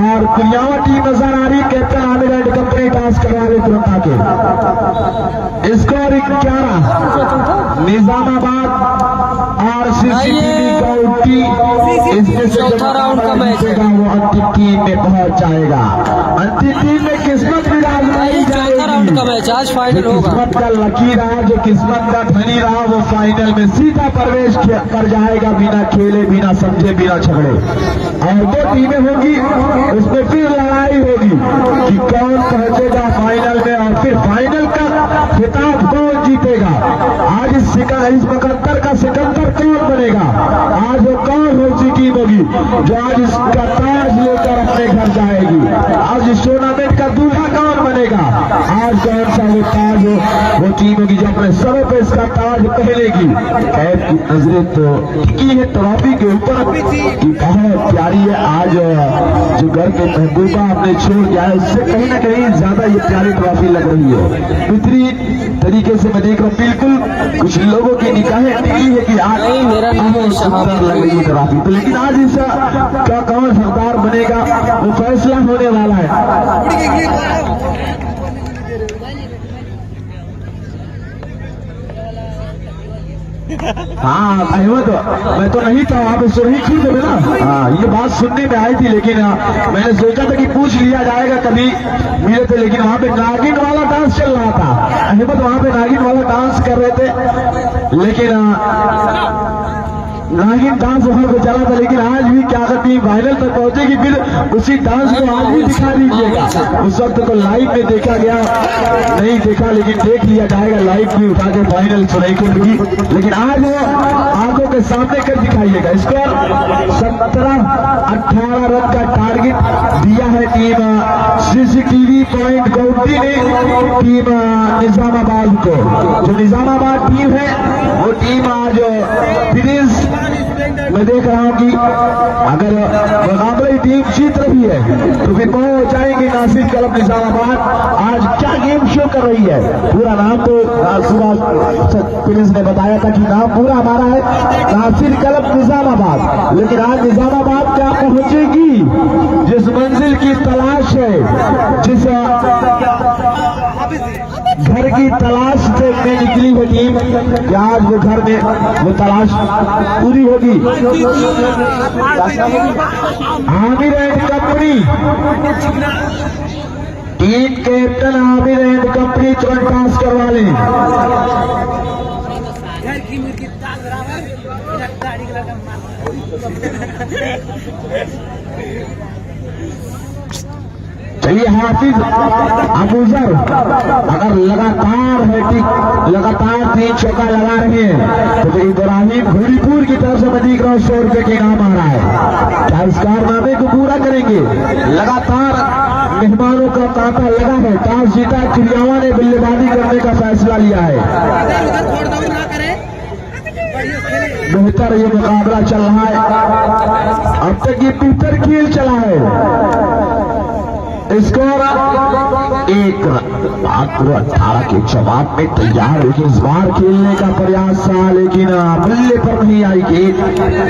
Speaker 3: और कुरियावा टीम नजर आ रही, captain Aamir and company toss करवा रहे तुरंत आके। स्कोर 11, निजामाबाद और सीसीटीवी गौटी, इसमें से
Speaker 2: चौथा राउंड का मैच है,
Speaker 3: वो अंतिम टीम में पहुंच जाएगा। अंतिम टीम में किस्मत भी आजमाई
Speaker 2: चौथा राउंड का मैच आज फाइनल होगा।
Speaker 3: किस्मत का लकी रहा, जो किस्मत का धनी रहा, वो फाइनल में सीधा प्रवेश कर जाएगा, बिना खेले, बिना समझे, बिना झगड़े। और दो टीमें होगी, उसमें फिर लड़ाई होगी कि कौन पहुंचेगा फाइनल में, और फिर फाइनल का खिताब कौन जीतेगा। आज इस 75 का सिकंदर कौन बनेगा, आज वो कौन सी टीम होगी जो आज इसका ताज लेकर अपने घर जाएगी। आज इस टूर्नामेंट का दूल्हा कौन बनेगा, आज कौन सा वो ताज वो टीम होगी जो अपने सरों पे इसका ताज पहनेगी। कैद की नजरें तो टिकी है ट्रॉफी के ऊपर कि बहुत प्यारी है। आज जो घर के महबूबा आपने छोड़ दिया है, उससे कहीं ना कहीं ज्यादा ये प्यारी ट्रॉफी लग रही है। बेहतरीन तरीके से मैं देख रहा हूँ, बिल्कुल कुछ लोगों की निगाहें टिकी है कि आज
Speaker 2: मेरा नाम है शहाब
Speaker 3: लग रही है ट्रॉफी। तो लेकिन आज इसका कौन सरदार बनेगा, वो फैसला होने वाला है। हाँ अहमद, मैं तो नहीं था वहाँ पे, सुरही खुद में ना। हाँ, ये बात सुनने में आई थी, लेकिन मैंने सोचा था कि पूछ लिया जाएगा, कभी मिले थे। लेकिन वहाँ पे नागिन वाला डांस चल रहा था, अहमद वहाँ पे नागिन वाला डांस कर रहे थे, लेकिन नागिन डांस वहां पे चला था। लेकिन आज भी क्या करती फाइनल तक पहुंचेगी, फिर उसी डांस को आज भी दिखा दीजिएगा। उस वक्त तो लाइव में देखा गया, नहीं देखा, लेकिन देख लिया जाएगा लाइव भी उठा के फाइनल सुनाई की। लेकिन आज वो आंखों के सामने कर दिखाइएगा। स्कोर 17-18 रन का टारगेट दिया है टीम सीसीटीवी पॉइंट गौटी ने टीम निजामाबाद को। जो निजामाबाद टीम है, वो टीम आज फिनिश मैं देख रहा हूं कि अगर मुकाबले टीम जीत रही है तो फिर पहुंच जाएंगे नासिर क्लब निजामाबाद। आज क्या गेम शो कर रही है, पूरा नाम तो सुबह पुलिस ने बताया था कि नाम पूरा हमारा है नासिर क्लब निजामाबाद। लेकिन आज निजामाबाद क्या पहुंचेगी, जिस मंजिल की तलाश है, जिस घर की तलाश से में निकली है टीम, क्या आज वो घर में वो तलाश पूरी होगी। Aamir and company team captain Aamir and company तुरंत टॉस करवा लें। चलिए हाफिज अबूजर अगर लगातार हैट्रिक लगातार 3 चौका लगा रहे हैं तो फिर इब्राहिम घोड़ीपुर की तरफ से मैं देख रहा हूँ 100 रुपए के इनाम आ रहा है। क्या इस कारनामे को पूरा करेंगे? लगातार मेहमानों का तांता लगा है। टॉस जीता कुरियावा ने बल्लेबाजी करने का फैसला लिया है। बेहतर ये मुकाबला चल रहा है, अब तक ये बेहतर खेल चला है। स्कोर 1-18 के जवाब में तैयार, लेकिन इस बार खेलने का प्रयास था लेकिन बल्ले पर नहीं आई गेंद।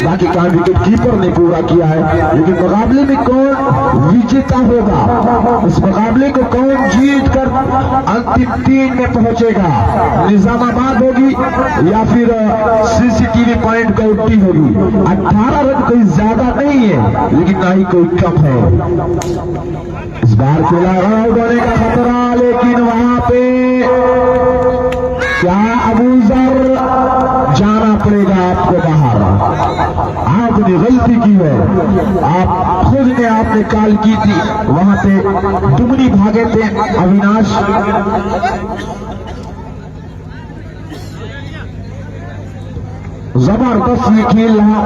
Speaker 3: बाकी काम विकेट कीपर ने पूरा किया है, लेकिन मुकाबले में कौन विजेता होगा, इस मुकाबले को कौन जीत कर अंतिम 3 में पहुंचेगा, निजामाबाद होगी या फिर सीसीटीवी पॉइंट काउंटी होगी। 18 रन कोई ज्यादा नहीं है लेकिन ना ही कोई कम है। इस बार खेला आउट होने का खतरा, लेकिन वहां पे क्या अबूजर जाना पड़ेगा आपको बाहर। आपने गलती की है, आप खुद ने आपने कॉल की थी, वहां पे दुगनी भागे थे अविनाश। जबरदस्त ये खेल रहा,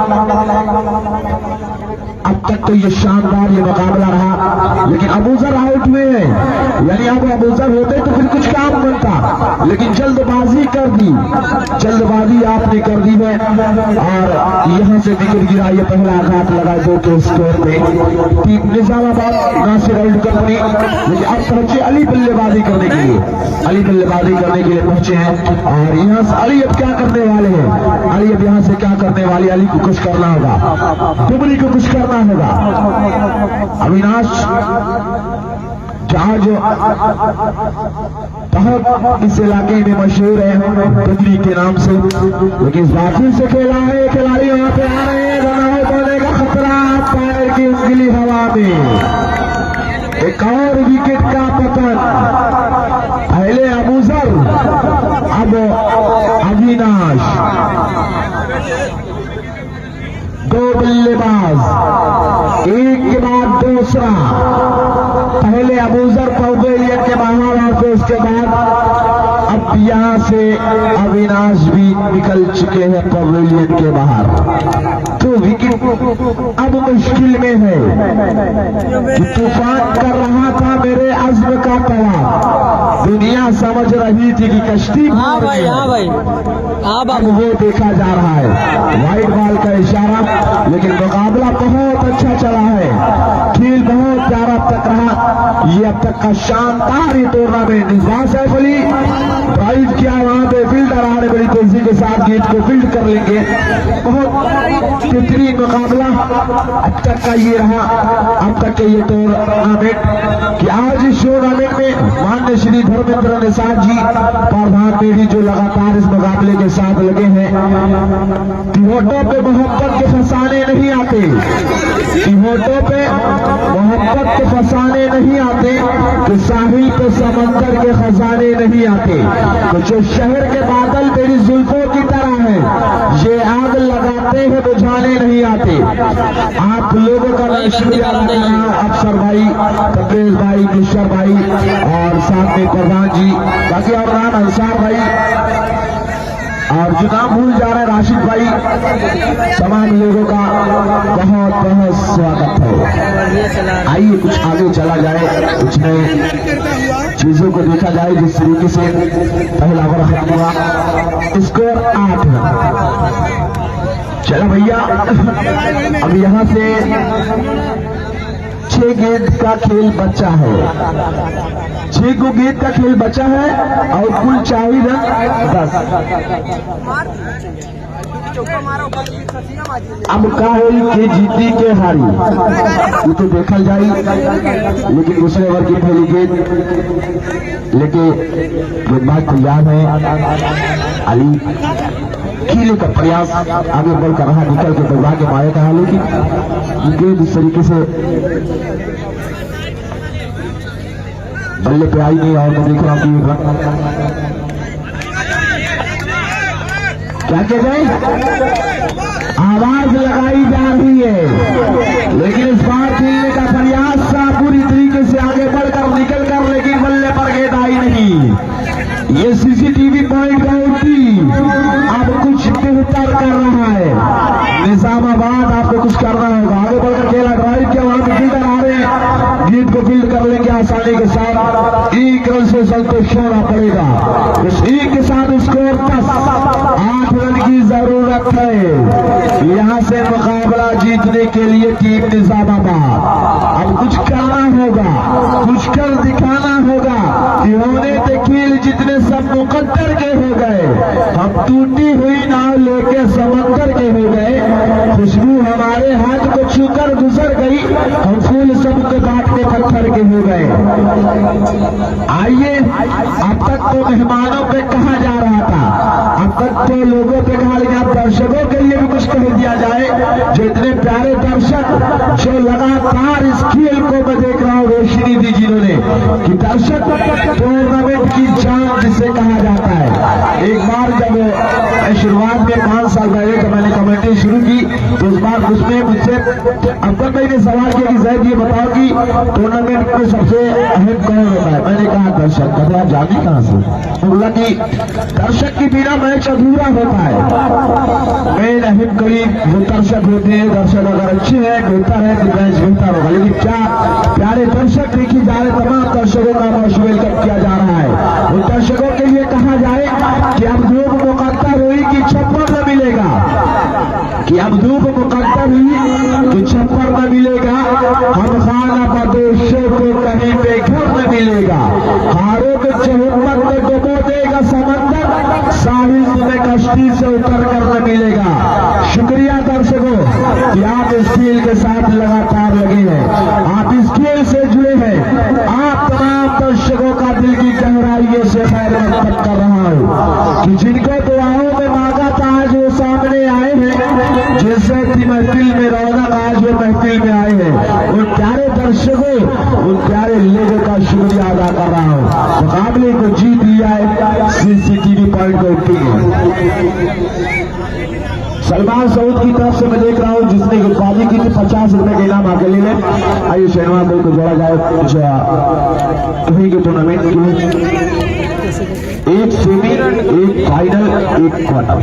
Speaker 3: अब तक तो ये शानदार ये मुकाबला रहा, लेकिन अबूजर आउट हुए हैं, यानी अब अबूजर होते तो फिर कुछ काम बनता, लेकिन जल्दबाजी कर दी, जल्दबाजी आपने कर दी है और यहां से विकेट गिरा। ये पहला आघात लगा 2 के स्कोर में। Team Nizamabad Nasir world company, लेकिन अब पहुंचे अली बल्लेबाजी करने के लिए, अली बल्लेबाजी करने के लिए पहुंचे हैं और यहां से अली अब क्या करने वाले हैं, अली अब यहां से क्या करने वाले, अली को कुछ करना होगा, दुबली को कुछ करना होगा। अविनाश जहां जो बहुत इस इलाके में मशहूर है दुबली के नाम से, लेकिन इस बाकी से खेला है, खिलाड़ी वहां पे आ रहे हैं, रन आउट होने का खतरा, पैर की उंगली हवा में, एक और विकेट का पतन। पहले अबूजर, अब अविनाश, 2 बल्लेबाज, एक के बाद दूसरा, पहले अबूजर पवेलियन के बाहर और फिर उसके बाद अब यहां से अविनाश भी निकल चुके हैं पवेलियन के बाहर। तो विकेट अब मुश्किल में है कि तूफान कर रहा था मेरे अज़्म का तवा, दुनिया समझ रही थी कि कश्ती
Speaker 2: हाँ भाई, हाँ भाई, हाँ
Speaker 3: अब वो देखा जा रहा है, वाइट बॉल का इशारा, लेकिन मुकाबला बहुत अच्छा चला है, खेल बहुत प्यारा तक रहा। ये अब तक का शानदार ये टूर्नामेंट, निज़ाम सैफ अली ड्राइव किया, वहां पे फील्डर आ रहे बड़ी तेजी के साथ गेट को फील्ड कर लेंगे। बहुत बेहतरीन मुकाबला अब तक का ये रहा, अब तक के ये टूर्नामेंट कि आज इस टूर्नामेंट में माननीय श्री धर्मेंद्र निषाद जी प्रधान मेरी जो लगातार इस मुकाबले के साथ लगे हैं। तिहोटों पे मोहब्बत के फसाने नहीं आते, तिहोटों पे मोहब्बत के फसाने नहीं आते, तो साहिल पे समंदर के खजाने नहीं आते, तो जो शहर के बादल तेरी जुल्फों की तरह है, ये आग लगाते हैं बुझाने नहीं आते। आप लोगों का शुक्रिया अदा करना, अफसर भाई, कपिल भाई, किशोर भाई और साथ में प्रधान जी, बाकी और नाम अंसार भाई और जो नाम भूल जा रहे हैं राशिद भाई, तमाम लोगों का बहुत बहुत स्वागत है। आइए कुछ आगे चला जाए, कुछ नए चीजों को देखा जाए। जिस तरीके से पहला ओवर खत्म हुआ, स्कोर 8 है। चलो भैया, अब यहां से 6 गेंद का खेल बचा है, 6 को गेंद का खेल बचा है और कुल चाहिए रन 10। अब का है कि जीती के हारी ये तो देखा जाए, लेकिन दूसरे ओवर की पहली गेंद लेके गेंदबाज तैयार है। अली खेलने का प्रयास आगे बढ़ कर रहा, निकल के दौड़ा के मारे का, लेकिन गेंद इस तरीके से बल्ले पे आई नहीं। और मैं देख रहा हूँ क्या कह जाए, आवाज लगाई जा रही है, लेकिन इस बार खेलने का प्रयास था पूरी तरीके से आगे बढ़कर निकल कर, लेकिन बल्ले पर गेंद आई नहीं। ये सीसीटीवी पॉइंट काउंटी अब कुछ बेहतर कर रहा है। निजामाबाद आपको कुछ करना होगा, आगे बढ़कर खेला, ड्राइव किया, वहां पे फील्डर आ रहे हैं, गेंद को फील्ड कर लेंगे आसानी के साथ। एक रन से संतोष होना पड़ेगा, इस एक के साथ स्कोर 8 रन की जरूरत है यहां से मुकाबला जीतने के लिए टीम निजामाबाद। अब कुछ करना होगा, मुकद्दर के हो गए, हम टूटी हुई नाव लेके समंदर के हो गए, खुशबू हमारे हाथ को छूकर गुजर गई, हम फूल सबको काट के पत्थर के हो गए। आइए, अब तक तो मेहमानों पे कहा जा रहा था, अब तक तो लोगों पे कहा, लेकिन अब दर्शकों के लिए भी कुछ कह दिया जाए। जो इतने प्यारे दर्शक जो लगातार इस खेल को मैं देख रहा हूँ, रोशनी दी जिन्होंने कि दर्शक टूर्नामेंट की जान जिसे कहा जाता है। एक बार जब शुरुआत में 5 साल पहले जब मैंने कमेटी शुरू की तो उस बार उसमें मुझसे अब्दुल भाई ने सवाल किया कि जैद ये बताओ कि टूर्नामेंट में सबसे अहम कौन होता है। मैंने कहा दर्शक। कहते आप जाने कहां से? बोला कि दर्शक के बिना मैच अधूरा होता है। मेन अहम करीब वो दर्शक होते हैं, दर्शक अगर अच्छे हैं बेहतर है तो मैच बेहतर होगा। लेकिन क्या प्यारे दर्शक देखी जा रहे, तमाम दर्शकों का मोस्ट वेलकम किया जा रहा है। उन दर्शकों के लिए कहा जाए कि अब धूप मुकद्दर हुई कि छप्पर न मिलेगा, कि अब धूप मुकद्दर हुई कि छप्पर न मिलेगा, हम खाना बदोशों को कहीं पे घर न मिलेगा, हारों के चहुम्मत में डुबो देगा समंदर, साहिल तुम्हें कश्ती से उतर कर न मिलेगा। शुक्रिया दर्शकों कि आप इस खेल के साथ लगातार लगे हैं, आप इस खेल से जुड़े हैं। आप तमाम दर्शकों का दिल की गहराइयों से खैर मकसद कर रहा हूं कि जिनको दुआओं में मांगा था आज वो सामने आए हैं, जैसे थी महफिल में रौनक आज वो महफिल में आए हैं। उन प्यारे दर्शकों, उन प्यारे लोगों का शुक्रिया अदा कर रहा हूं। मुकाबले को जीत लिया है CCTV पॉइंट सलमान सऊद की तरफ से मैं देख रहा हूं जिसने गेंदबाजी की थी 50 रुपए का इनाम आगे ले लें। आइए शहनवाज भाई को जोड़ा जाए कहीं के टूर्नामेंट के लिए। एक सेमी, एक फाइनल, एक क्वार्टर।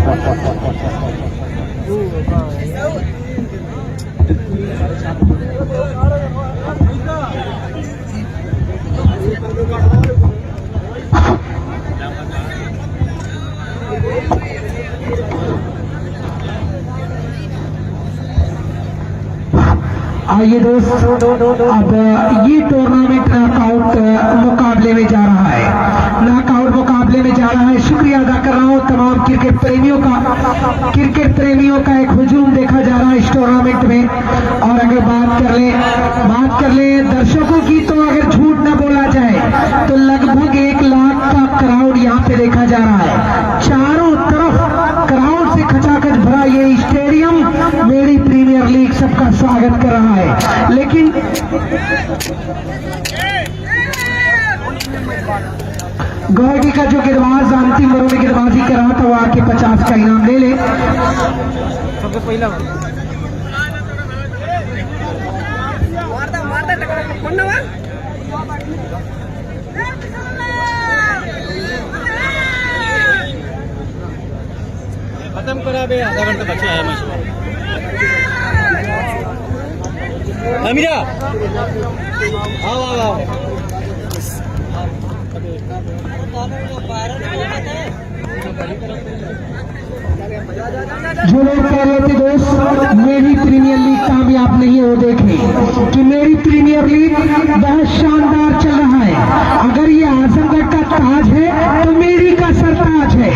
Speaker 1: आइए दोस्त, अब ये टूर्नामेंट नॉकआउट मुकाबले में जा रहा है, नॉकआउट मुकाबले में जा रहा है। शुक्रिया अदा कर रहा हूँ तमाम क्रिकेट प्रेमियों का एक हुजूम देखा जा रहा है इस टूर्नामेंट में। और अगर बात कर ले दर्शकों की, तो अगर झूठ न बोला जाए तो लगभग 1 लाख का क्राउड यहाँ पे देखा जा रहा है। चारों तरफ क्राउड से खचाखच भरा ये स्टेडियम मेरी प्रीमियर लीग सबका स्वागत कर रहा है। लेकिन गौरगी का जो गेंदबाज अंतिम ओवर में गेंदबाजी कर रहा था वो आके 50 का इनाम ले ले। सबसे पहला खत्म करा बे, आधा घंटा बचा है मैच में। अमीरा आओ आओ आओ। जो लोग कह रहे थे दोस्त मेरी प्रीमियर लीग कामयाब नहीं है, वो देखें कि मेरी प्रीमियर लीग बहुत शानदार चल रहा है। अगर ये आजमगढ़ का ताज है तो मेरी का सरताज है।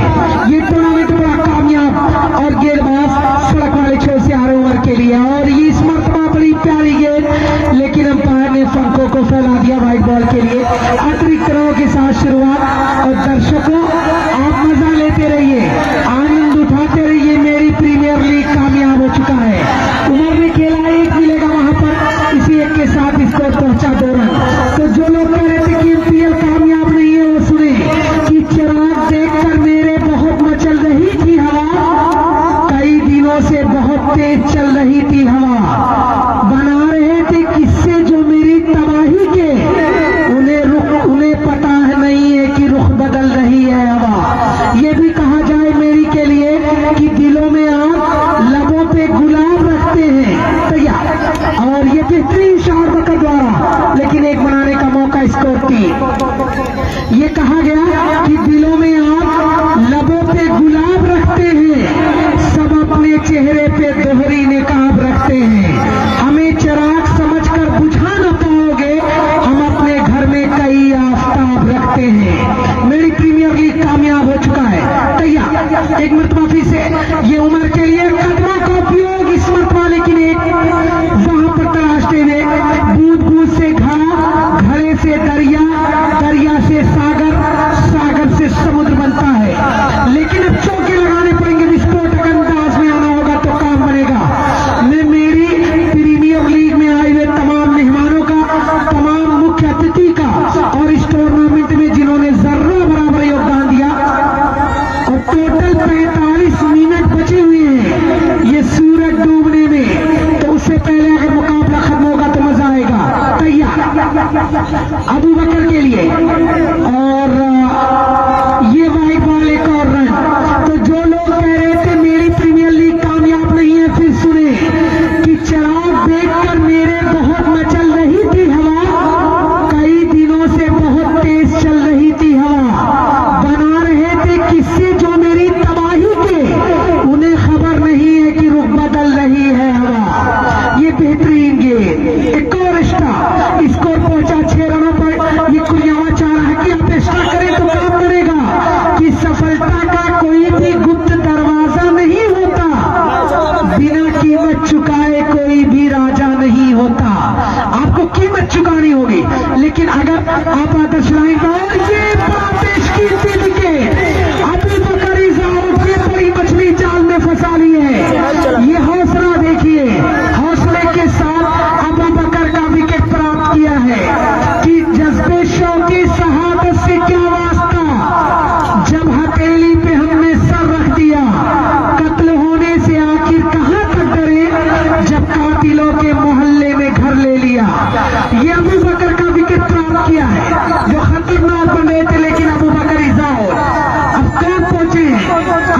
Speaker 1: ये टूर्नामेंट बड़ा कामयाब और गेंदबाज सड़क वाले 6 से 8 ओवर के लिए, और ये इस मरतबा बड़ी प्यारी गेंद, लेकिन अंपायर ने पंखों को फैला दिया व्हाइट बॉल के लिए। अतिरिक्त रनों के साथ शुरुआत, और दर्शकों आप मजा लेते रहिए, आनंद उठाते रहिए। मेरी प्रीमियर लीग कामयाब हो चुका है। उमर ने खेला 1 मिलेगा वहां पर, इसी 1 के साथ स्कोर पहुंचा 2 रन। तो जो लोग कह रहे थे कि MPL कामयाब नहीं है वो सुने कि चिराग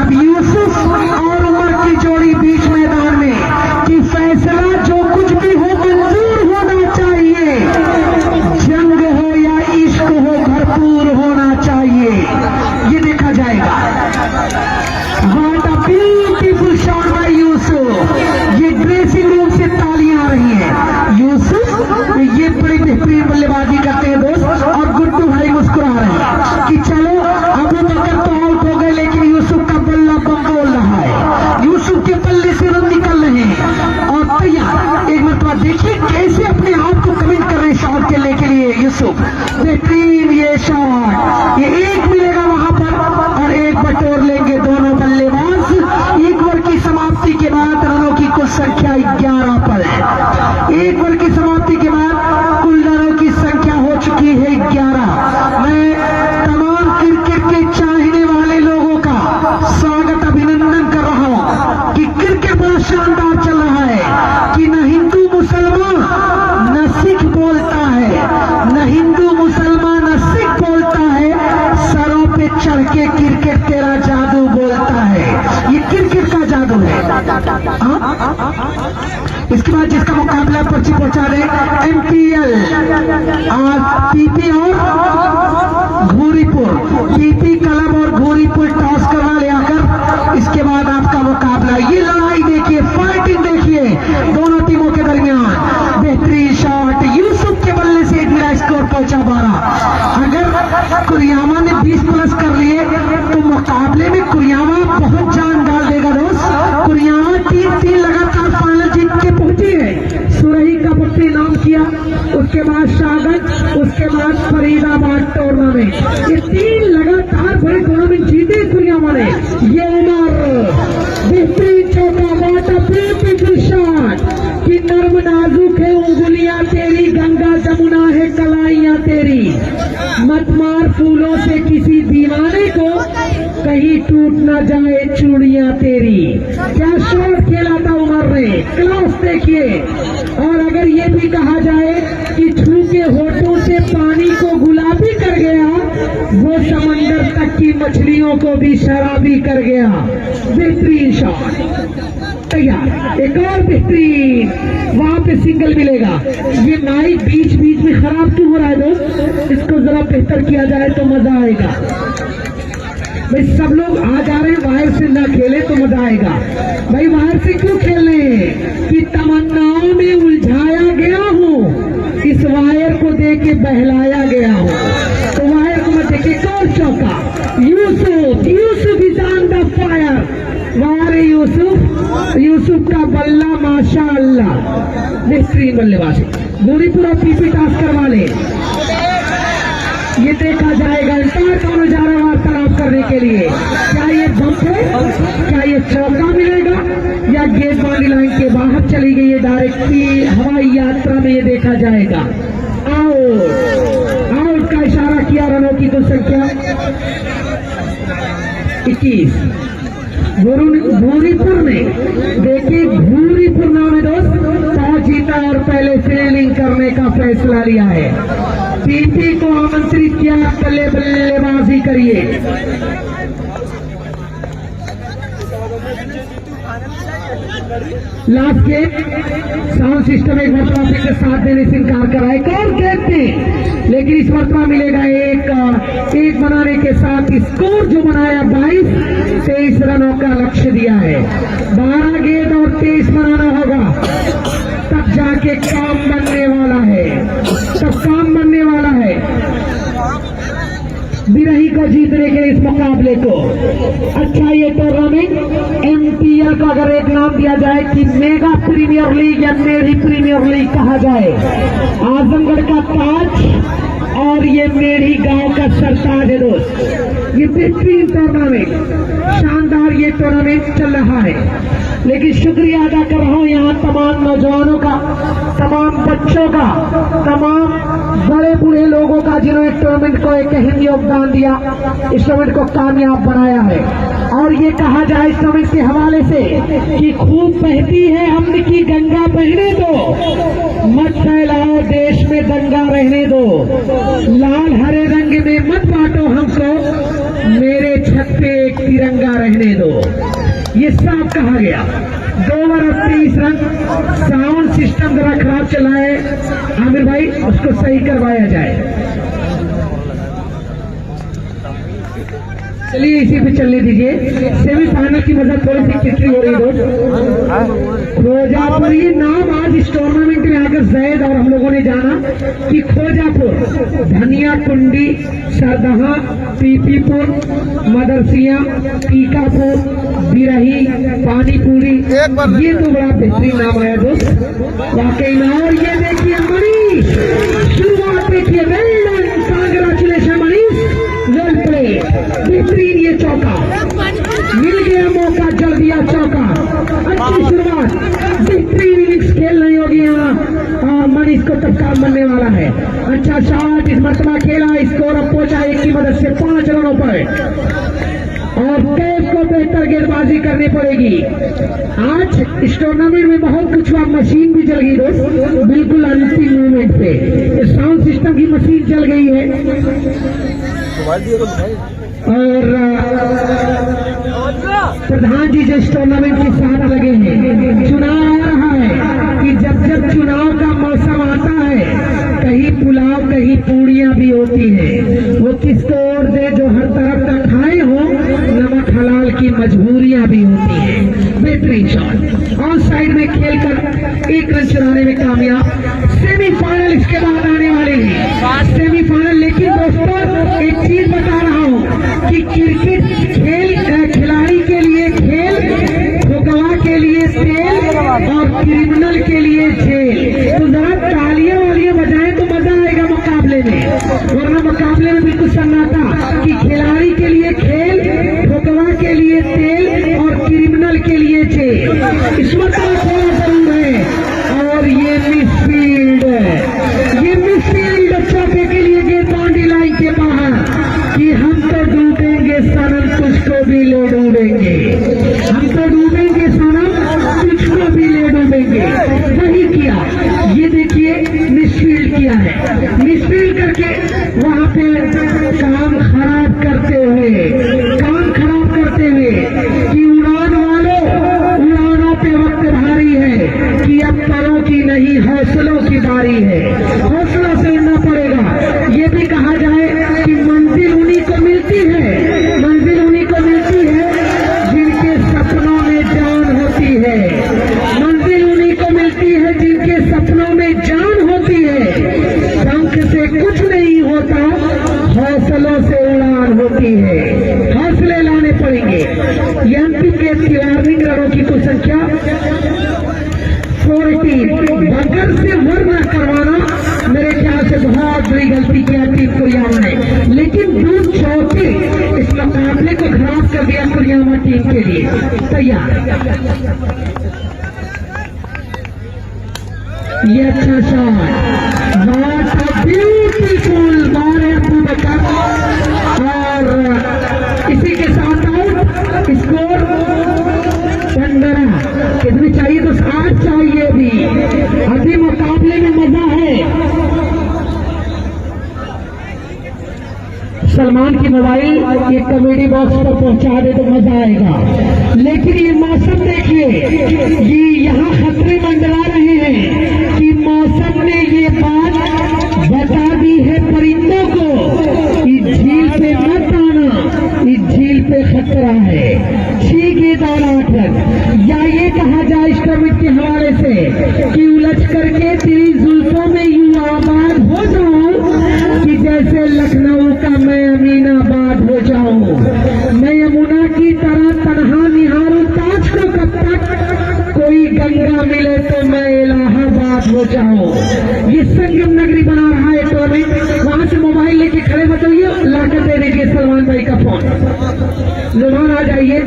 Speaker 1: अब यूसुफ और उमर की जोड़ी बीच मैदान में कि फैसला जो कुछ भी हो मंजूर होना चाहिए, जंग हो या इश्क हो भरपूर होना चाहिए, ये देखा जाएगा। What a beautiful shot by Yusuf. ये ड्रेसिंग रूम से तालियां आ रही हैं। यूसुफ ये बड़ी बेहतरीन बल्लेबाजी करते हैं दोस्त, और गुड्डू भाई मुस्कुरा रहे हैं कि चलो अबू बकर तो आउट हो गए, लेकिन यूसुफ का बल्ला बम बोल रहा है, यूसुफ के बल्ले से रन निकल रहे हैं और तैयार। एक मरतबा देखिए कैसे अपने आप को कमिट कर रहे हैं शॉट खेलने के लिए यूसुफ। बेहतरीन ये शॉट, ये एक मिलेगा वहां पर और एक बटोर लेंगे दोनों बल्लेबाज। एक ओवर की समाप्ति के बाद रनों की कुल संख्या 11 पर है। एक ओवर की समाप्ति के बाद कुल रनों की संख्या हो चुकी है 11। मैं तमाम क्रिकेट के चाहने वाले लोगों का स्वागत अभिनंदन कर रहा हूं कि क्रिकेट बड़ा शानदार चल रहा है, कि न हिंदू मुसलमान न सिख बोलता है, न हिंदू मुसलमान न सिख बोलता है, सरों पे चढ़ के क्रिकेट तेरा जादू बोलता है। ये क्रिकेट का जादू है। इसके बाद जिसका मुकाबला पर्ची पहुंचा दे MPL, आज पीपी और घूरीपुर, पीपी क्लब और घूरीपुर टॉस करवा ले आकर इसके बाद आपका मुकाबला। ये लड़ाई देखिए, फाइटिंग देखिए दोनों टीमों के दरमियान। बेहतरीन शॉट, यूसुफ के बल्ले से मेरा स्कोर पहुंचा 12। अगर कुरियामा ने 20 प्लस कर लिए तो मुकाबले में कुरियामा बहुत जान डाल देगा दोस्त। कुरियामा 3 लगातार फाइनल जीत के पहुंची है। सुरही का पट्टी नाम किया, उसके बाद शाहगंज, उसके बाद फरीदाबाद टूर्नामेंट, ये 3 लगातार बड़े टूर्नामेंट जीते कुरियामा ने। ये उमर बेहतरीन चौका, वाटा ब्यूटीफुल शॉट कि नर्म नाजुक है उंगलियां तेरी, गंगा जमुना है कलाइयां तेरी, मत मार फूलों से किसी दीवाने को, कहीं टूट ना जाए चूड़ियां तेरी। क्या शॉट खेला था उमर ने, क्लास देखिए। और अगर ये भी कहा जाए कि छू के होठों से पानी को गुलाबी कर गया, वो समंदर तक की मछलियों को भी शराबी कर गया। बेहतरीन शॉट तैयार, एक और बेहतरीन, वहां पे सिंगल मिलेगा। ये माइक बीच बीच में खराब क्यों हो रहा है दोस्त, इसको जरा बेहतर किया जाए तो मजा आएगा। भाई सब लोग आ जा रहे हैं, वायर से ना खेले तो मजा आएगा। भाई वायर से क्यों खेल रहे हैं कि तमन्नाओं में उलझाया गया हूँ, इस वायर को देख के बहलाया गया हूँ, तो वायर को मत देखे। कौन चौका, Yusuf is on the fire. वाह यूसुफ का बल्ला माशाअल्लाह, बेहतरीन बल्लेबाजी। गोरीपुरा पीपी टास्क करवा ले, ये देखा जाएगा। इंतजार कौन जा रहा है वार्तालाप करने के लिए, क्या ये बम्प है, क्या ये चौका मिलेगा या गेट वाली लाइन के बाहर चली गई है डायरेक्ट की हवाई यात्रा में, ये देखा जाएगा। आउट का इशारा किया, रनों की कुल संख्या 21। भूरीपुर ने देखिए, भूरीपुर नाम है दोस्त, टॉस जीता और पहले फील्डिंग करने का फैसला लिया है। पीपी को आमंत्रित किया, पहले बल्लेबाजी करिए। लास्ट गेम साउंड सिस्टम एक मरतबा के साथ देने से इनकार कराए, कौन कहते, लेकिन इस मरतबा मिलेगा एक बनाने के साथ स्कोर जो बनाया 22-23 रनों का लक्ष्य दिया है। 12 गेंद और 23 बनाना होगा, तब जाके काम बनने वाला है, तब काम बनने वाला है बिरही को जीतने के इस मुकाबले को। अच्छा, ये टूर्नामेंट MPL का अगर एक नाम दिया जाए कि मेगा प्रीमियर लीग या मेरी प्रीमियर लीग कहा जाए, आजमगढ़ का ताज और ये मेरी गांव का सरताज है दोस्त। ये बेहतरीन टूर्नामेंट, शानदार ये टूर्नामेंट चल रहा है। लेकिन शुक्रिया अदा कर रहा हूँ यहाँ तमाम नौजवानों का, तमाम बच्चों का, तमाम बड़े बूढ़े लोगों का जिन्होंने टूर्नामेंट को एक अहम योगदान दिया, इस टूर्नामेंट को कामयाब बनाया है। और ये कहा जाए इस समय के हवाले से कि खूब बहती है अमन की गंगा, बहने दो, मत फैलाओ देश में दंगा, रहने दो, लाल हरे रंग में मत बांटो हमको, मेरे छत पे एक तिरंगा रहने दो। ये सब कहा गया। 2 ओवर 30 रन। साउंड सिस्टम जरा खराब चला है, आमिर भाई उसको सही करवाया जाए। चलिए इसी पे चलने दीजिए। सेमीफाइनल की वजह थोड़ी सी खिचड़ी हो रही दोस्त। खोजापुर ये नाम आज इस टूर्नामेंट में आकर जैद और हम लोगों ने जाना कि खोजापुर, धनिया कुंडी, सरदहा, पीपीपुर, मदरसिया, टीकापुर, बिरही, पानीपुरी, ये तो बड़ा बेहतरीन नाम है दोस्त वाकई में। और ये देखिए मनीष, शुरुआत देखिए, well done, congratulation Manish, well play, बेहतरीन ये चौका, मिल गया मौका, जल दिया चौका, अच्छी शुरुआत, बेहतरीन इनिंग्स खेल रही होगी यहाँ, मनीष को तत्काल बनने वाला है। अच्छा शॉट इस मरतबा खेला, स्कोर अब पहुंचा 1 की मदद से 5 रनों पर, और कैफ को बेहतर गेंदबाजी करनी पड़ेगी। आज इस टूर्नामेंट में बहुत कुछ हुआ, मशीन भी चल गई दोस्त, बिल्कुल अंतिम मूवमेंट पे साउंड सिस्टम की मशीन चल गई है। और प्रधान जी जो इस टूर्नामेंट के साथ लगे हैं, चुनाव आ रहा है कि जब जब चुनाव का मौसम आता है, कहीं पुलाव कहीं पूड़ियां भी होती हैं, वो किसको और दे जो हर तरफ का खाए हो, नमक हलाल की मजबूरियां भी होती हैं। बेहतरीन शॉट ऑन साइड में खेलकर 1 रन चुराने में कामयाब। सेमीफाइनल इसके बाद आने वाले हैं, सेमीफाइनल। लेकिन दोस्तों एक चीज बता रहा हूँ कि क्रिकेट खेल खिलाड़ी के लिए खेल, ठोकवा के लिए तेल और क्रिमिनल के लिए जेल। तो जरा तालियां वालियां बजाएं तो मजा आएगा मुकाबले में, वरना मुकाबले में बिल्कुल सन्नाटा कि खिलाड़ी के लिए खेल, ठोकवा के लिए तेल और क्रिमिनल के लिए जेल। इस मतलब थोड़ा जरूर है। और ये मिसफील्ड, ये मिसफील्ड चौके के लिए गेंद बाउंड्री लाइन के बाहर कि हम तो डूबेंगे सनम, तुझको भी ले डूबेंगे, हम तो डूबेंगे सनम, तुझको भी ले डूबेंगे। वही किया, ये देखिए मिसफील्ड किया है, मिसफील्ड करके वहां पे काम खराब करते हुए कि उड़ान वालों, उड़ानों पे वक्त भारी है कि अब परों की नहीं हौसलों की बारी है, हौसलों से उड़ना पड़ेगा। ये भी कहा जाए कि मंजिल उन्हीं को मिलती है, मंजिल उन्हीं को मिलती है जिनके सपनों में जान होती है, मंजिल उन्हीं को मिलती है जिनके सपनों में जान होती है। पंख से कुछ नहीं होता, हौसलों से उड़ान होती है, हौसले लाने पड़ेंगे। ये अंतिम गेंद की वार्निंग रनों की कुल संख्या 14। बगर से वरना करवाना मेरे ख्याल से बहुत बड़ी गलती किया टीम कुरियामा ने, लेकिन दूर चौके इस मुकाबले को खराब कर दिया कुरियामा टीम के लिए। तैयार, ये अच्छा शॉट, नॉट ब्यूटीफुल बार है अबू बकर, और इसी के साथ आउट। स्कोर 15। कितनी चाहिए तो 7 चाहिए भी, अभी मुकाबले में मजा है। सलमान की मोबाइल ये कॉमेडी बॉक्स पर पहुंचा दे तो मजा आएगा। लेकिन ये मौसम देखिए, ये यहाँ खतरे मंडरा रहे हैं कि मौसम ने ये बात बता दी है परिंदों को, इस झील पे मत आना, इस झील पे खतरा है। 6 गेंद और 8 रन। या ये कहा जाए इस टूर्नामेंट के हवाले से कि उलझ करके तेरी जुल्फों में यूं आबाद हो जाऊं कि जैसे लखनऊ का मैं अमीनाबाद हो जाऊं, मैं यमुना की तरह तन्हा निहारूं ताज को, कब तक कोई गंगा मिले तो मैं इलाहाबाद हो जाऊं। ये संगम नगरी बना रहा है टूर्नामेंट। वहां से मोबाइल लेके खड़े बताइए, लाकर दे दीजिए सलमान भाई का फोन। जुबान आ जाइए।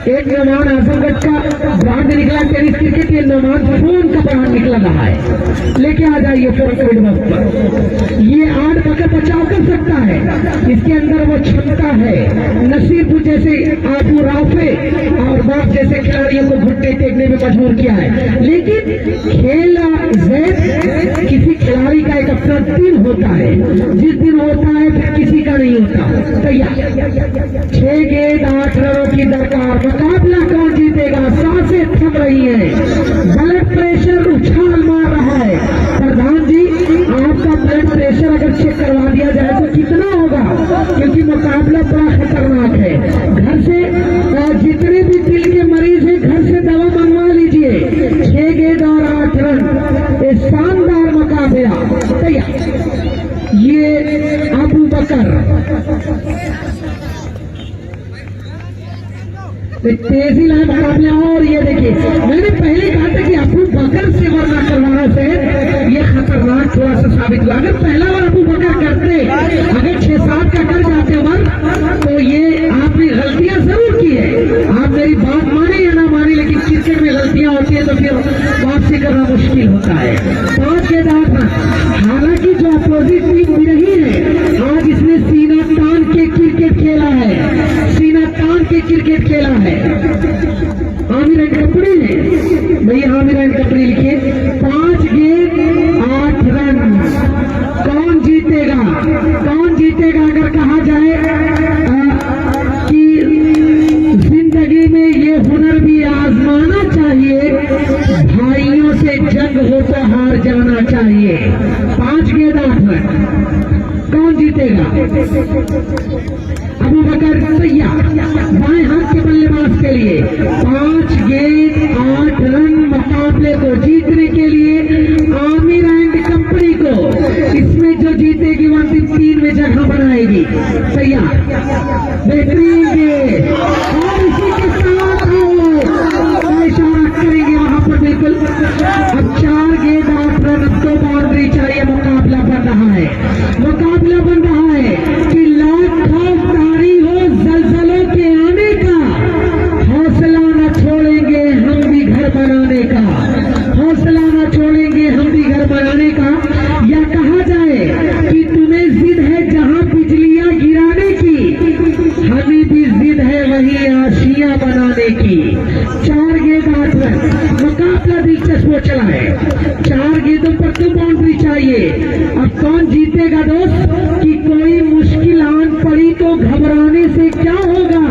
Speaker 1: एक नौमान आजमगढ़ का ब्रांड निकला टेनिस क्रिकेट, ये नौमान फोन का ब्रांड निकल रहा है। लेके आ जाइए फोन के विडवर्स पर। ये 8 बकर बचाव कर सकता है, इसके अंदर वो क्षमता है। नसीरपुर जैसे आबू राफे और बाप जैसे खिलाड़ियों को घुटने टेकने में मजबूर किया है। लेकिन खेल जैद किसी खिलाड़ी का एक अपना दिन होता है, जिस दिन होता है फिर किसी का नहीं होता। तैयार 6 गेंद 8 रनों की दरकार। मुकाबला कौन जीतेगा? सांसें थम रही है, ब्लड प्रेशर उछाल मार रहा है। प्रधान जी, आपका ब्लड प्रेशर अगर चेक करवा दिया जाए तो कितना होगा? क्योंकि मुकाबला बड़ा खतरनाक है। घर से जितने भी दिल के मरीज हैं घर से दवा मंगवा लीजिए। 6 गेंद और 8 रन, ये शानदार मुकाबला। तैयार ये अबू बकर तेजी लाए मुकाबले। और ये देखिए, मैंने पहले कहा था कि अबू बकर से वरना करवाना से ये खतरनाक थोड़ा सा साबित हुआ। अगर पहला बार अबू बकर करते, अगर 6-7 का कर जाते वर, तो ये आपने गलतियां जरूर की है। आप मेरी बात माने या ना माने, लेकिन क्रिकेट में गलतियां होती है तो फिर वापसी करना मुश्किल होता है। 5 के दांत। हालांकि जो अपोजिट टीम भी रही है, आज इसने सीना तान के क्रिकेट खेला है, सीना तान के क्रिकेट खेला है। आमिर एंड कंपनी ने भैया, आमिर एंड कंपनी लिखिए। 5 गेंद 8 रन। कौन जीतेगा? कौन जीतेगा? अगर कहा जाए कि जिंदगी में ये हुनर भी आजमाना चाहिए, भाइयों से जंग हो तो हार जाना चाहिए। 5 गेंद 8 रन, कौन जीतेगा? अबू बकर तैयार बाएं हाथ के बल्लेबाज के लिए। 5 गेंद 8 रन मुकाबले को जीतने के लिए आमिर एंड कंपनी को, इसमें जो जीतेगी वो अंतिम 3 में जगह बनाएगी। तैयार बेहतरीन गेंद, और इसी के साथ इशारा करेंगे वहां पर बिल्कुल। अब 4 गेंद 8 रन, 2 बाउंड्री चाहिए। मुकाबला बन रहा है, मुकाबला बन रहा है कि लाखों तारी हो जलजलों के आने का, हौसला न छोड़ेंगे हम भी घर बनाने का, हौसला न छोड़ेंगे हम भी घर बनाने का। या कहा जाए कि तुम्हें जिद है जहां बिजलियां गिराने की, हमें भी जिद है वही आशियां बनाने की। 4 गेंद 8 रन, मुकाबला दिलचस्प हो चला है। 4 गेंदों पर 2 बाउंड्री चाहिए। अब कौन जीतेगा दोस्त? कि कोई मुश्किल आन पड़ी तो घबराने से क्या होगा,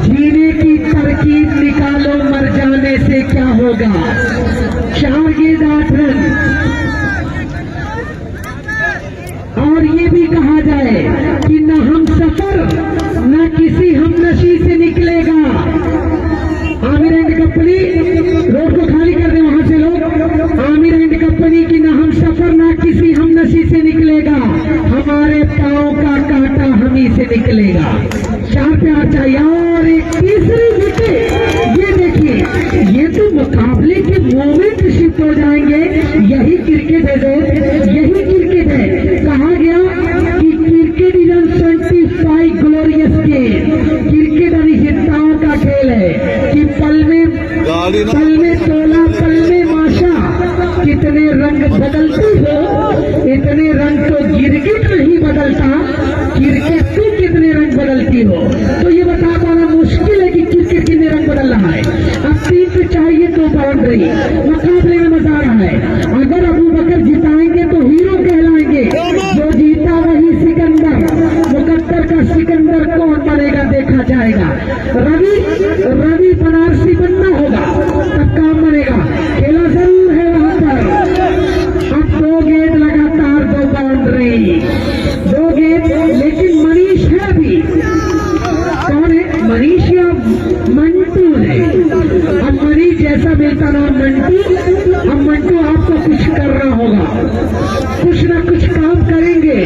Speaker 1: जीने की तरकीब निकालो, मर जाने से क्या होगा। 4 गेंद 8 रन। और ये भी कहा जाए कि न हम सफर न किसी हम नशी से निकलेगा। आमिर एंड कंपनी, रोड को खाली कर दे वहां से लोग। आमिर एंड कंपनी की न हम सफर न किसी हम नशी से निकलेगा, हमारे पांव का कांटा हम ही से निकलेगा। 4 पे आ चाहिए। और एक तीसरी विकेट, ये देखिए, ये तो मुकाबले के मोमेंट शिफ्ट हो जाएंगे। यही क्रिकेट है दोस्त, यही क्रिकेट है। कहा गया कि cricket is an 25 glorious game. Cricket अनिश्चितताओं का खेल है कि पल में तोला, पल में माशा। कितने रंग बदलते हो, इतने रंग तो क्रिकेट नहीं बदलता, क्रिकेट तो कितने रंग बदलती हो। तो ये बता पाना मुश्किल है कि क्रिकेट कितने रंग बदल रहा है। अब 3 पे चाहिए 2 बाउंड्री। मुकाबले में मजा आ रहा है। अगर अबू बकर जिताएंगे तो हीरो कहलाएंगे, जो जीता वही सिकंदर। मुकद्दर का सिकंदर कौन बनेगा देखा जाएगा। रवि बनारसी बनना होगा तब काम बनेगा। खेला जरूर है वहां पर। अब 2 गेंद लगातार 2 बाउंड्री, 2 गेंद। लेकिन मनीष है भी, कौन है? मनीष या मंटू है। अब मनीष जैसा मिलता नाम मंटू। अब मंटू आपको कुछ करना होगा, कुछ ना कुछ काम करेंगे।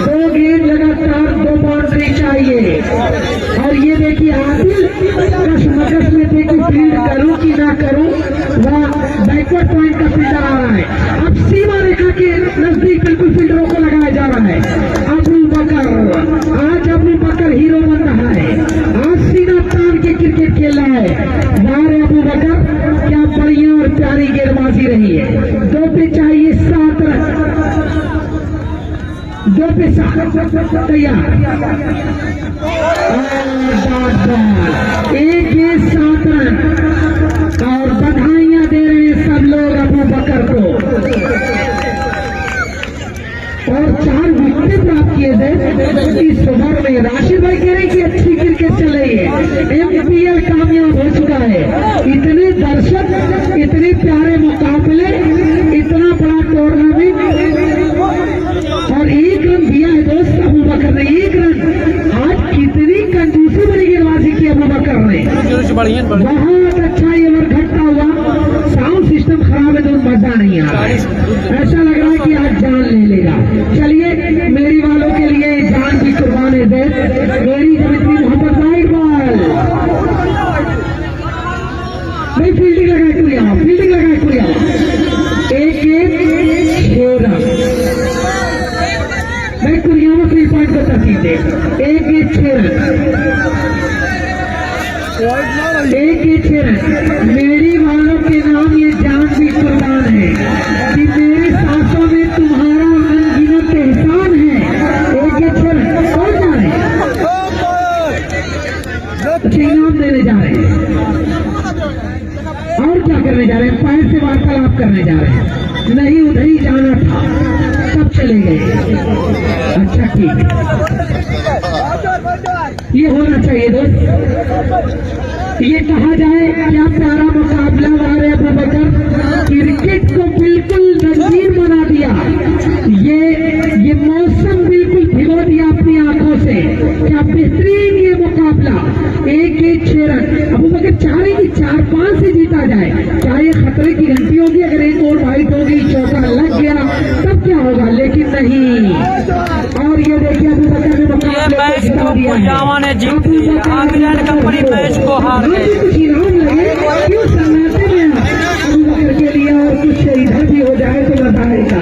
Speaker 1: 2 गेंद लगातार 2 बाउंड्री चाहिए। और ये देखिए आदिल कस में देखिए फील्ड करूं कि ना करूं, वह बैकवर्ड पॉइंट का फील्डर आ रहा है। अब सीमा रेखा के नजदीक बिल्कुल फील्डरों को लगाया जा रहा है। अबू बकर, आज अबू बकर हीरो बन रहा है। आज सीना तान के क्रिकेट खेल रहा प्यारी गेंदबाजी रही है। 2 पे चाहिए 7 रन, 2 पे 7 तैयार। डॉट बॉल, 1 ये 7 रन और बधाइयां दे रहे हैं सब लोग अबू बकर को। और 4 विकेट प्राप्त किए थे इस ओवर में। राशिद भाई कह रहे हैं कि अच्छी क्रिकेट चल रही है, MPL कामयाब हो चुका है। इतने दर्शक, इतने प्यारे मुकाबले, इतना बड़ा टूर्नामेंट और 1 रन दिया है दोस्त अबू बकर ने, 1 रन। आज कितनी कंजूसी भरी गेंदबाजी की अबू बकर ने, बहुत अच्छा ये ओवर घटता हुआ। साउंड सिस्टम खराब है तो मजा नहीं आ रहा है, ऐसा लग रहा है कि आज जान ले लेगा। चलिए मेरी वालों के लिए जान भी कुर्बान है दे मेरी जितनी मोहब्बत। वाइड बॉल, नहीं फील्डिंग लगाए कुरिया, फील्डिंग लगाए कुरिया। 1 6 रन, मैं कुरिया में 3 पॉइंट को तरतीब दे। 1 6 रन, 1 6 रन। मेरी वालों के नाम ये जान भी कुर्बान है कि मेरे सांसों में तुम्हारा अनगिनत एहसान है। 1 6 रन कौन जा रहे हैं, इनाम देने जा रहे हैं और क्या करने जा रहे हैं, पैर से वार्तालाप करने जा रहे हैं। नहीं उधर ही जाना था तब चले गए। अच्छा ठीक, ये होना चाहिए दोस्त। ये कहा जाए क्या प्यारा मुकाबला वाले अबू बकर, क्रिकेट को बिल्कुल रंगीन बना दिया। ये मौसम बिल्कुल भिगो दिया अपनी आंखों से। क्या बेहतरीन ये मुकाबला। 1 6 रन, अबू बकर चाह रहे कि 4-5 से जीता जाए। क्या ये खतरे की घंटी होगी, अगर एक और वाइट होगी, चौका लग गया तब क्या होगा, लेकिन नहीं। और ये देखिए अबू बकर ने मुकाबला जिता दिया है।
Speaker 2: इंग्लैंड कंपनी मैच को हार गए।
Speaker 1: कुछ इनाम लगे क्यों सन्नाटे में अबू बकर के लिए, और कुछ इधर भी हो जाए तो बताएगा।